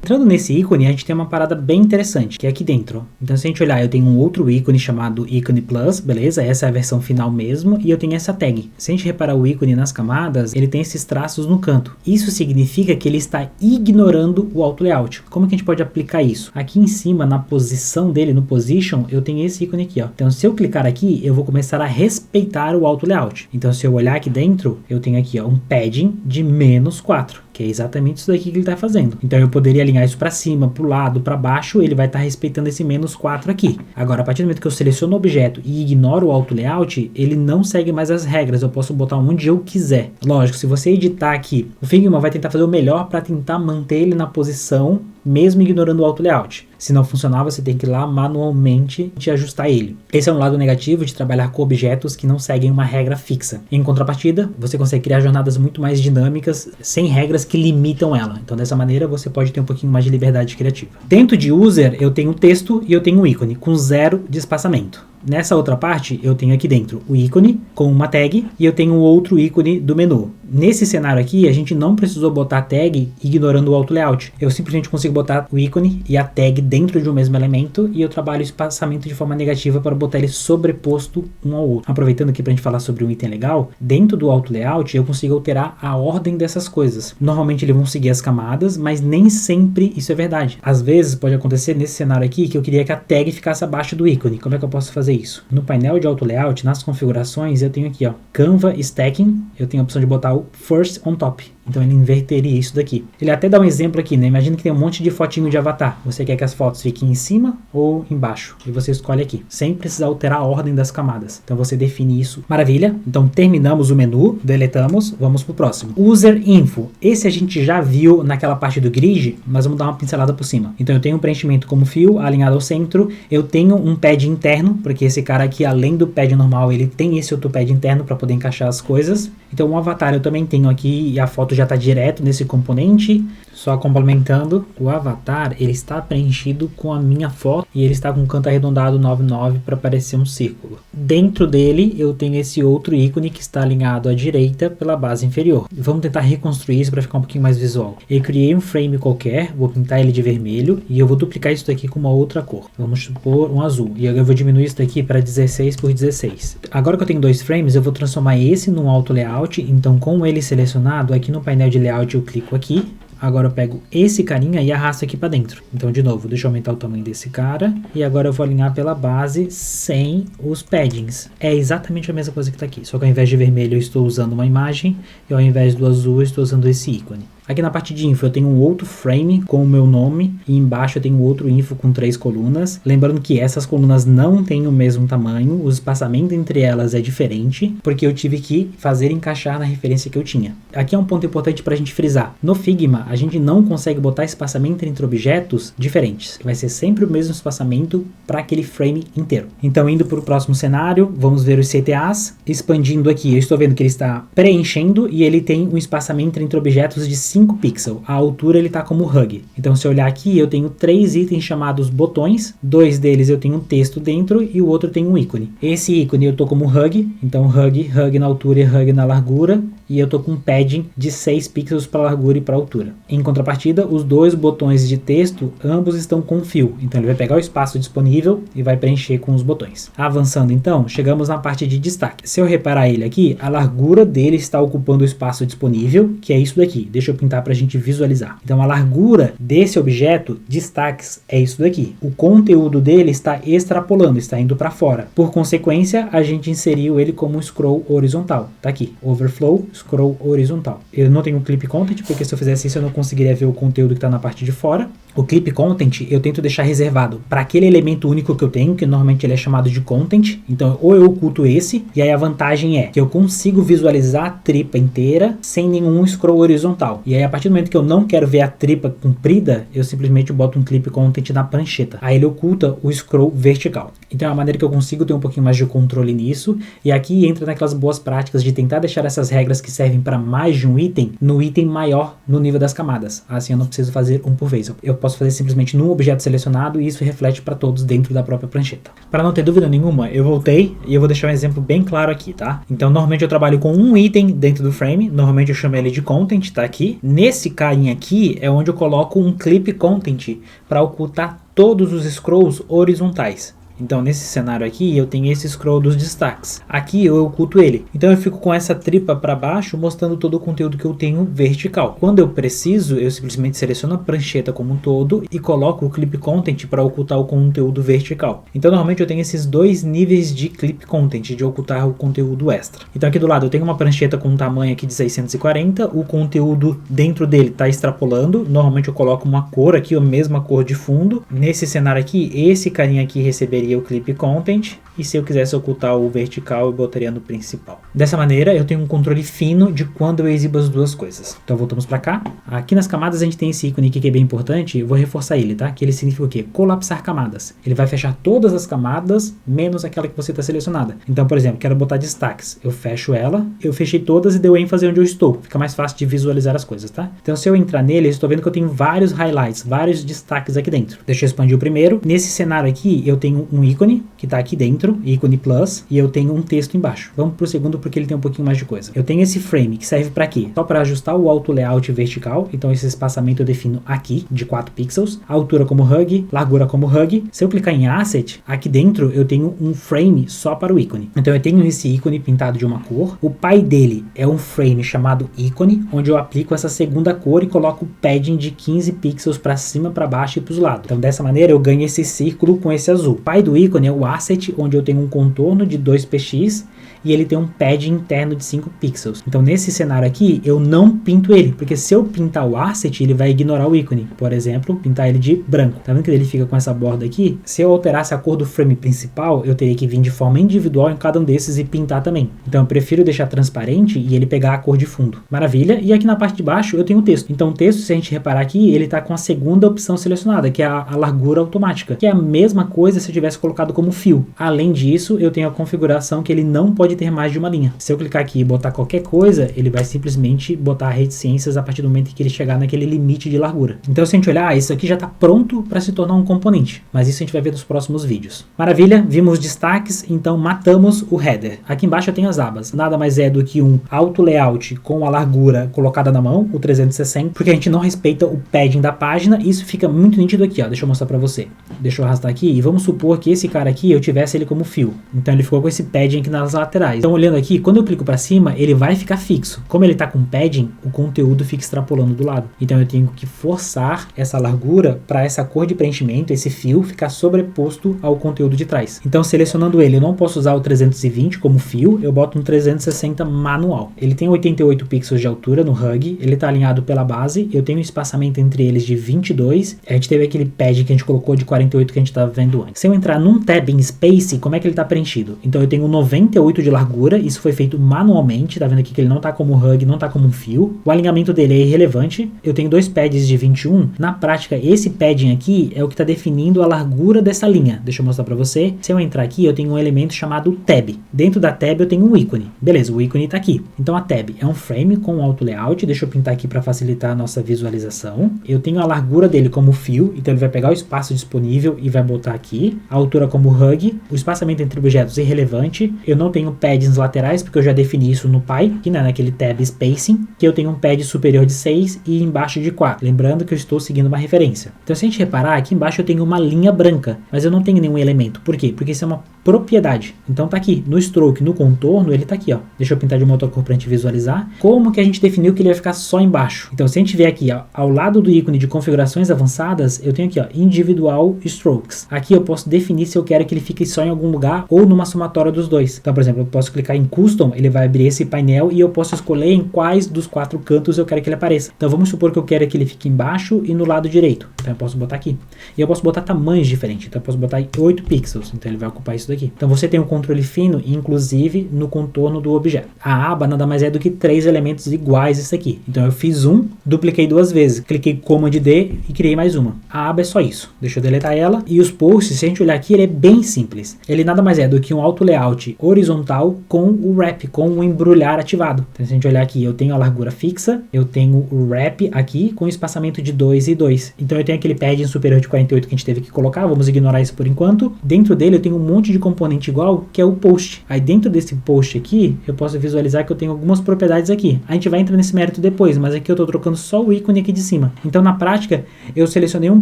Entrando nesse ícone, a gente tem uma parada bem interessante, que é aqui dentro. Então, se a gente olhar, eu tenho um outro ícone chamado ícone plus, beleza? Essa é a versão final mesmo, e eu tenho essa tag. Se a gente reparar o ícone nas camadas, ele tem esses traços no canto. Isso significa que ele está ignorando o auto layout. Como que a gente pode aplicar isso? Aqui em cima, na posição dele, no position, eu tenho esse ícone aqui, ó. Então, se eu clicar aqui, eu vou começar a respeitar o auto layout. Então, se eu olhar aqui dentro, eu tenho aqui, ó, um padding de -4. Que é exatamente isso daqui que ele está fazendo. Então eu poderia alinhar isso para cima, para o lado, para baixo, ele vai estar respeitando esse -4 aqui. Agora, a partir do momento que eu seleciono o objeto e ignoro o auto layout, ele não segue mais as regras, eu posso botar onde eu quiser. Lógico, se você editar aqui, o Figma vai tentar fazer o melhor para tentar manter ele na posição, mesmo ignorando o auto layout. Se não funcionar, você tem que ir lá manualmente e ajustar ele. Esse é um lado negativo de trabalhar com objetos que não seguem uma regra fixa. Em contrapartida, você consegue criar jornadas muito mais dinâmicas, sem regras que limitam ela. Então, dessa maneira, você pode ter um pouquinho mais de liberdade criativa. Dentro de user, eu tenho texto e eu tenho um ícone, com 0 de espaçamento. Nessa outra parte, eu tenho aqui dentro o ícone com uma tag e eu tenho outro ícone do menu. Nesse cenário aqui, a gente não precisou botar a tag ignorando o auto layout. Eu simplesmente consigo botar o ícone e a tag dentro de um mesmo elemento e eu trabalho o espaçamento de forma negativa para botar ele sobreposto um ao outro. Aproveitando aqui para a gente falar sobre um item legal, dentro do auto layout eu consigo alterar a ordem dessas coisas. Normalmente eles vão seguir as camadas, mas nem sempre isso é verdade. Às vezes pode acontecer nesse cenário aqui que eu queria que a tag ficasse abaixo do ícone. Como é que eu posso fazer isso? No painel de auto layout, nas configurações, eu tenho aqui, ó, Canva Stacking, eu tenho a opção de botar o First on Top. Então ele inverteria isso daqui. Ele até dá um exemplo aqui, né? Imagina que tem um monte de fotinho de avatar. Você quer que as fotos fiquem em cima ou embaixo? E você escolhe aqui, sem precisar alterar a ordem das camadas. Então você define isso. Maravilha. Então terminamos o menu, deletamos, vamos pro próximo. User Info. Esse a gente já viu naquela parte do grid, mas vamos dar uma pincelada por cima. Então eu tenho um preenchimento como fio, alinhado ao centro. Eu tenho um pad interno, porque esse cara aqui, além do pad normal, ele tem esse outro pad interno para poder encaixar as coisas. Então o avatar eu também tenho aqui e a foto já está direto nesse componente. Só complementando, o avatar ele está preenchido com a minha foto e ele está com o canto arredondado 99 para parecer um círculo. Dentro dele eu tenho esse outro ícone que está alinhado à direita pela base inferior. Vamos tentar reconstruir isso para ficar um pouquinho mais visual. Eu criei um frame qualquer, vou pintar ele de vermelho e eu vou duplicar isso daqui com uma outra cor. Vamos supor um azul. E eu vou diminuir isso daqui para 16 por 16. Agora que eu tenho 2 frames, eu vou transformar esse num auto layout. Então com ele selecionado, aqui no painel de layout eu clico aqui. Agora eu pego esse carinha e arrasto aqui para dentro. Então, de novo, deixa eu aumentar o tamanho desse cara. E agora eu vou alinhar pela base sem os paddings. É exatamente a mesma coisa que está aqui. Só que ao invés de vermelho eu estou usando uma imagem. E ao invés do azul eu estou usando esse ícone. Aqui na parte de info eu tenho um outro frame com o meu nome e embaixo eu tenho outro info com 3 colunas. Lembrando que essas colunas não têm o mesmo tamanho, o espaçamento entre elas é diferente, porque eu tive que fazer encaixar na referência que eu tinha. Aqui é um ponto importante para a gente frisar. No Figma a gente não consegue botar espaçamento entre objetos diferentes. Vai ser sempre o mesmo espaçamento para aquele frame inteiro. Então indo para o próximo cenário, vamos ver os CTAs. Expandindo aqui, eu estou vendo que ele está preenchendo e ele tem um espaçamento entre objetos de 5 pixels. A altura ele está como hug. Então se eu olhar aqui, eu tenho 3 itens chamados botões. 2 deles eu tenho um texto dentro e o outro tem um ícone. Esse ícone eu estou como hug. Então hug na altura e hug na largura. E eu estou com um padding de 6 pixels para largura e para altura. Em contrapartida, os 2 botões de texto, ambos estão com fio. Então ele vai pegar o espaço disponível e vai preencher com os botões. Avançando então, chegamos na parte de destaque. Se eu reparar ele aqui, a largura dele está ocupando o espaço disponível, que é isso daqui. Deixa eu pintar para a gente visualizar. Então a largura desse objeto, destaques, é isso daqui. O conteúdo dele está extrapolando, está indo para fora. Por consequência, a gente inseriu ele como um scroll horizontal. Tá aqui, overflow, scroll horizontal. Eu não tenho clip content, porque se eu fizesse isso eu não conseguiria ver o conteúdo que está na parte de fora. O clip content eu tento deixar reservado para aquele elemento único que eu tenho, que normalmente ele é chamado de content. Então ou eu oculto esse, e aí a vantagem é que eu consigo visualizar a tripa inteira sem nenhum scroll horizontal. E aí a partir do momento que eu não quero ver a tripa comprida, eu simplesmente boto um clip content na prancheta. Aí ele oculta o scroll vertical. Então é uma maneira que eu consigo ter um pouquinho mais de controle nisso. E aqui entra naquelas boas práticas de tentar deixar essas regras que servem para mais de um item, no item maior no nível das camadas. Assim eu não preciso fazer um por vez. Eu posso fazer simplesmente num objeto selecionado e isso reflete para todos dentro da própria prancheta. Para não ter dúvida nenhuma, eu voltei e eu vou deixar um exemplo bem claro aqui, tá? Então normalmente eu trabalho com um item dentro do frame, normalmente eu chamo ele de content, tá aqui. Nesse carinha aqui é onde eu coloco um clip content para ocultar todos os scrolls horizontais. Então nesse cenário aqui eu tenho esse scroll dos destaques. Aqui eu oculto ele. Então eu fico com essa tripa para baixo mostrando todo o conteúdo que eu tenho vertical. Quando eu preciso, eu simplesmente seleciono a prancheta como um todo e coloco o clip content para ocultar o conteúdo vertical. Então normalmente eu tenho esses 2 níveis de clip content, de ocultar o conteúdo extra. Então aqui do lado eu tenho uma prancheta com um tamanho aqui de 640, o conteúdo dentro dele está extrapolando. Normalmente eu coloco uma cor aqui, a mesma cor de fundo. Nesse cenário aqui, esse carinha aqui receberia o clip content, e se eu quisesse ocultar o vertical eu botaria no principal. Dessa maneira eu tenho um controle fino de quando eu exibo as duas coisas. Então voltamos para cá. Aqui nas camadas a gente tem esse ícone aqui que é bem importante, eu vou reforçar ele, tá? Que ele significa o quê? Colapsar camadas. Ele vai fechar todas as camadas, menos aquela que você está selecionada. Então, por exemplo, quero botar destaques. Eu fecho ela, eu fechei todas e deu ênfase onde eu estou. Fica mais fácil de visualizar as coisas, tá? Então se eu entrar nele, eu estou vendo que eu tenho vários highlights, vários destaques aqui dentro. Deixa eu expandir o primeiro. Nesse cenário aqui, eu tenho um ícone que está aqui dentro, ícone plus, e eu tenho um texto embaixo. Vamos para o segundo porque ele tem um pouquinho mais de coisa. Eu tenho esse frame que serve para quê? Só para ajustar o auto layout vertical, então esse espaçamento eu defino aqui, de 4 pixels, a altura como hug, largura como hug. Se eu clicar em asset, aqui dentro eu tenho um frame só para o ícone. Então eu tenho esse ícone pintado de uma cor, o pai dele é um frame chamado ícone, onde eu aplico essa segunda cor e coloco padding de 15 pixels para cima, para baixo e para os lados. Então dessa maneira eu ganho esse círculo com esse azul. O pai do ícone é o asset, onde eu tenho um contorno de 2px e ele tem um padding interno de 5 pixels. Então nesse cenário aqui eu não pinto ele, porque se eu pintar o asset ele vai ignorar o ícone. Por exemplo, pintar ele de branco. Tá vendo que ele fica com essa borda aqui? Se eu alterasse a cor do frame principal, eu teria que vir de forma individual em cada um desses e pintar também. Então eu prefiro deixar transparente e ele pegar a cor de fundo. Maravilha. E aqui na parte de baixo eu tenho o texto. Então o texto, se a gente reparar aqui, ele tá com a segunda opção selecionada, que é a largura automática, que é a mesma coisa se eu tivesse colocado como fio. Além disso, eu tenho a configuração que ele não pode pode ter mais de uma linha. Se eu clicar aqui e botar qualquer coisa, ele vai simplesmente botar a reticências a partir do momento que ele chegar naquele limite de largura. Então se a gente olhar, isso aqui já está pronto para se tornar um componente, mas isso a gente vai ver nos próximos vídeos. Maravilha, vimos os destaques, então matamos o header. Aqui embaixo eu tenho as abas, nada mais é do que um auto layout com a largura colocada na mão, o 360, porque a gente não respeita o padding da página, e isso fica muito nítido aqui, ó. Deixa eu mostrar para você. Deixa eu arrastar aqui e vamos supor que esse cara aqui eu tivesse ele como fio. Então ele ficou com esse padding aqui nas laterais. Então olhando aqui, quando eu clico para cima, ele vai ficar fixo. Como ele está com padding, o conteúdo fica extrapolando do lado. Então eu tenho que forçar essa largura para essa cor de preenchimento, esse fio, ficar sobreposto ao conteúdo de trás. Então selecionando ele, eu não posso usar o 320 como fio, eu boto um 360 manual. Ele tem 88 pixels de altura no hug, ele está alinhado pela base, eu tenho um espaçamento entre eles de 22, a gente teve aquele padding que a gente colocou de 48 que a gente estava vendo antes. Se eu entrar num tab em Space, como é que ele está preenchido? Então eu tenho 98 de largura, isso foi feito manualmente, tá vendo aqui que ele não está como hug, não está como um fio. O alinhamento dele é irrelevante, eu tenho dois pads de 21, na prática esse padding aqui é o que está definindo a largura dessa linha. Deixa eu mostrar para você. Se eu entrar aqui, eu tenho um elemento chamado tab. Dentro da tab eu tenho um ícone. Beleza, o ícone está aqui. Então a tab é um frame com um auto layout, deixa eu pintar aqui para facilitar a nossa visualização. Eu tenho a largura dele como fio, então ele vai pegar o espaço disponível e vai botar aqui. A altura como hug, o espaçamento entre objetos é irrelevante. Eu não tenho pads laterais, porque eu já defini isso no Py, aqui, né, naquele tab spacing, que eu tenho um pad superior de 6 e embaixo de 4. Lembrando que eu estou seguindo uma referência. Então se a gente reparar, aqui embaixo eu tenho uma linha branca, mas eu não tenho nenhum elemento. Por quê? Porque isso é uma propriedade. Então tá aqui, no stroke, no contorno, ele tá aqui, ó. Deixa eu pintar de uma outra cor pra gente visualizar. Como que a gente definiu que ele vai ficar só embaixo? Então se a gente vier aqui, ó, ao lado do ícone de configurações avançadas, eu tenho aqui, ó, individual strokes. Aqui eu posso definir se eu quero que ele fique só em algum lugar ou numa somatória dos dois. Então, por exemplo, eu posso clicar em custom, ele vai abrir esse painel e eu posso escolher em quais dos 4 cantos eu quero que ele apareça. Então vamos supor que eu quero que ele fique embaixo e no lado direito. Então eu posso botar aqui. E eu posso botar tamanhos diferentes. Então eu posso botar 8 pixels. Então ele vai ocupar isso daqui. Então você tem um controle fino, inclusive no contorno do objeto. A aba nada mais é do que 3 elementos iguais isso aqui. Então eu fiz um, dupliquei 2 vezes, cliquei Command D e criei mais uma. A aba é só isso. Deixa eu deletar ela. E os posts, se a gente olhar aqui, ele é bem simples. Ele nada mais é do que um auto layout horizontal com o wrap, com o embrulhar ativado. Então se a gente olhar aqui, eu tenho a largura fixa, eu tenho o wrap aqui com espaçamento de 2 e 2. Então eu tenho aquele padding superior de 48 que a gente teve que colocar, vamos ignorar isso por enquanto. Dentro dele eu tenho um monte de componente igual, que é o post. Aí dentro desse post aqui, eu posso visualizar que eu tenho algumas propriedades aqui. A gente vai entrar nesse mérito depois, mas aqui eu estou trocando só o ícone aqui de cima. Então na prática, eu selecionei um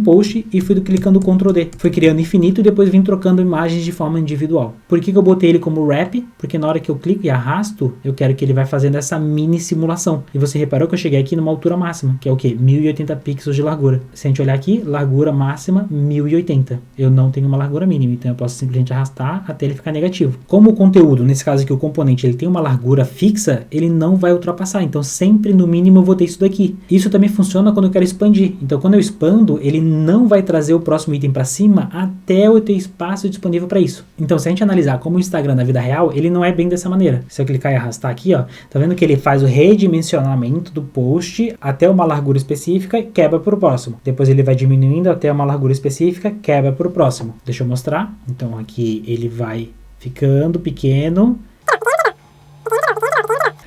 post e fui clicando Ctrl D. Fui criando infinito e depois vim trocando imagens de forma individual. Por que eu botei ele como wrap? Porque na hora que eu clico e arrasto, eu quero que ele vai fazendo essa mini simulação. E você reparou que eu cheguei aqui numa altura máxima, que é o quê? 1080 pixels de largura. Se a gente olhar aqui, largura máxima 1080. Eu não tenho uma largura mínima, então eu posso simplesmente arrastar até ele ficar negativo. Como o conteúdo, nesse caso aqui o componente, ele tem uma largura fixa, ele não vai ultrapassar. Então sempre no mínimo eu vou ter isso daqui. Isso também funciona quando eu quero expandir. Então quando eu expando, ele não vai trazer o próximo item para cima até eu ter espaço disponível para isso. Então se a gente analisar como o Instagram na vida real, ele não é bem dessa maneira. Se eu clicar e arrastar aqui, ó, tá vendo que ele faz o redimensionamento do post até uma largura específica e quebra para o próximo. Depois ele vai diminuindo até uma largura específica, quebra para o próximo. Deixa eu mostrar. Então aqui ele vai ficando pequeno.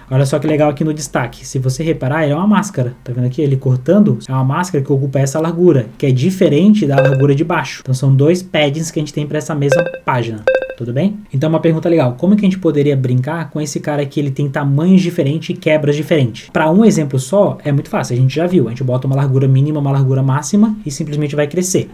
Olha só que legal aqui no destaque. Se você reparar, ele é uma máscara. Tá vendo aqui? Ele cortando, é uma máscara que ocupa essa largura, que é diferente da largura de baixo. Então são 2 paddings que a gente tem para essa mesma página. Tudo bem? Então uma pergunta legal. Como que a gente poderia brincar com esse cara que ele tem tamanhos diferentes e quebras diferentes? Para um exemplo só, é muito fácil. A gente já viu. A gente bota uma largura mínima, uma largura máxima e simplesmente vai crescer.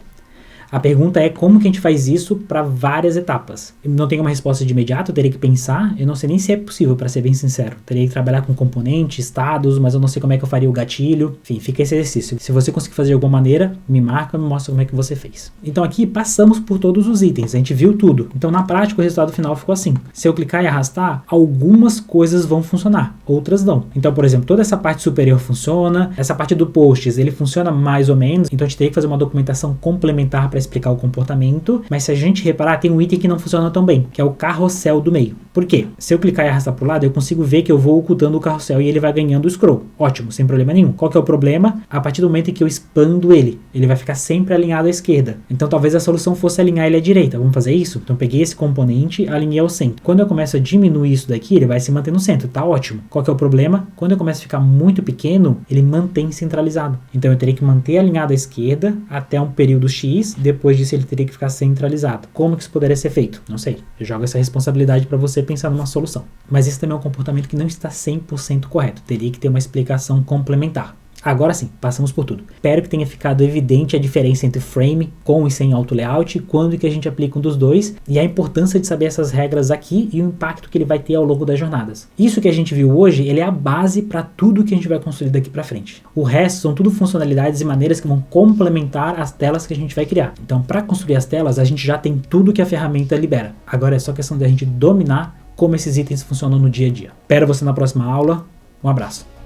A pergunta é como que a gente faz isso para várias etapas. Eu não tenho uma resposta de imediato, eu teria que pensar, eu não sei nem se é possível, para ser bem sincero. Teria que trabalhar com componentes, estados, mas eu não sei como é que eu faria o gatilho. Enfim, fica esse exercício. Se você conseguir fazer de alguma maneira, me marca, me mostra como é que você fez. Então aqui passamos por todos os itens, a gente viu tudo. Então na prática o resultado final ficou assim. Se eu clicar e arrastar, algumas coisas vão funcionar, outras não. Então, por exemplo, toda essa parte superior funciona, essa parte do posts, ele funciona mais ou menos, então a gente teria que fazer uma documentação complementar para para explicar o comportamento, mas se a gente reparar, tem um item que não funciona tão bem, que é o carrossel do meio. Por quê? Se eu clicar e arrastar pro lado, eu consigo ver que eu vou ocultando o carrossel e ele vai ganhando o scroll. Ótimo, sem problema nenhum. Qual que é o problema? A partir do momento em que eu expando ele vai ficar sempre alinhado à esquerda. Então talvez a solução fosse alinhar ele à direita. Vamos fazer isso? Então eu peguei esse componente, alinhei ao centro. Quando eu começo a diminuir isso daqui, ele vai se manter no centro, tá ótimo. Qual que é o problema? Quando eu começo a ficar muito pequeno, ele mantém centralizado. Então eu teria que manter alinhado à esquerda até um período X, depois disso ele teria que ficar centralizado. Como que isso poderia ser feito? Não sei. Eu jogo essa responsabilidade para você pensar numa solução. Mas esse também é um comportamento que não está 100% correto. Teria que ter uma explicação complementar. Agora sim, passamos por tudo. Espero que tenha ficado evidente a diferença entre frame com e sem auto layout, quando que a gente aplica um dos dois e a importância de saber essas regras aqui e o impacto que ele vai ter ao longo das jornadas. Isso que a gente viu hoje, ele é a base para tudo que a gente vai construir daqui para frente. O resto são tudo funcionalidades e maneiras que vão complementar as telas que a gente vai criar. Então, para construir as telas, a gente já tem tudo que a ferramenta libera. Agora é só questão de a gente dominar como esses itens funcionam no dia a dia. Espero você na próxima aula. Um abraço.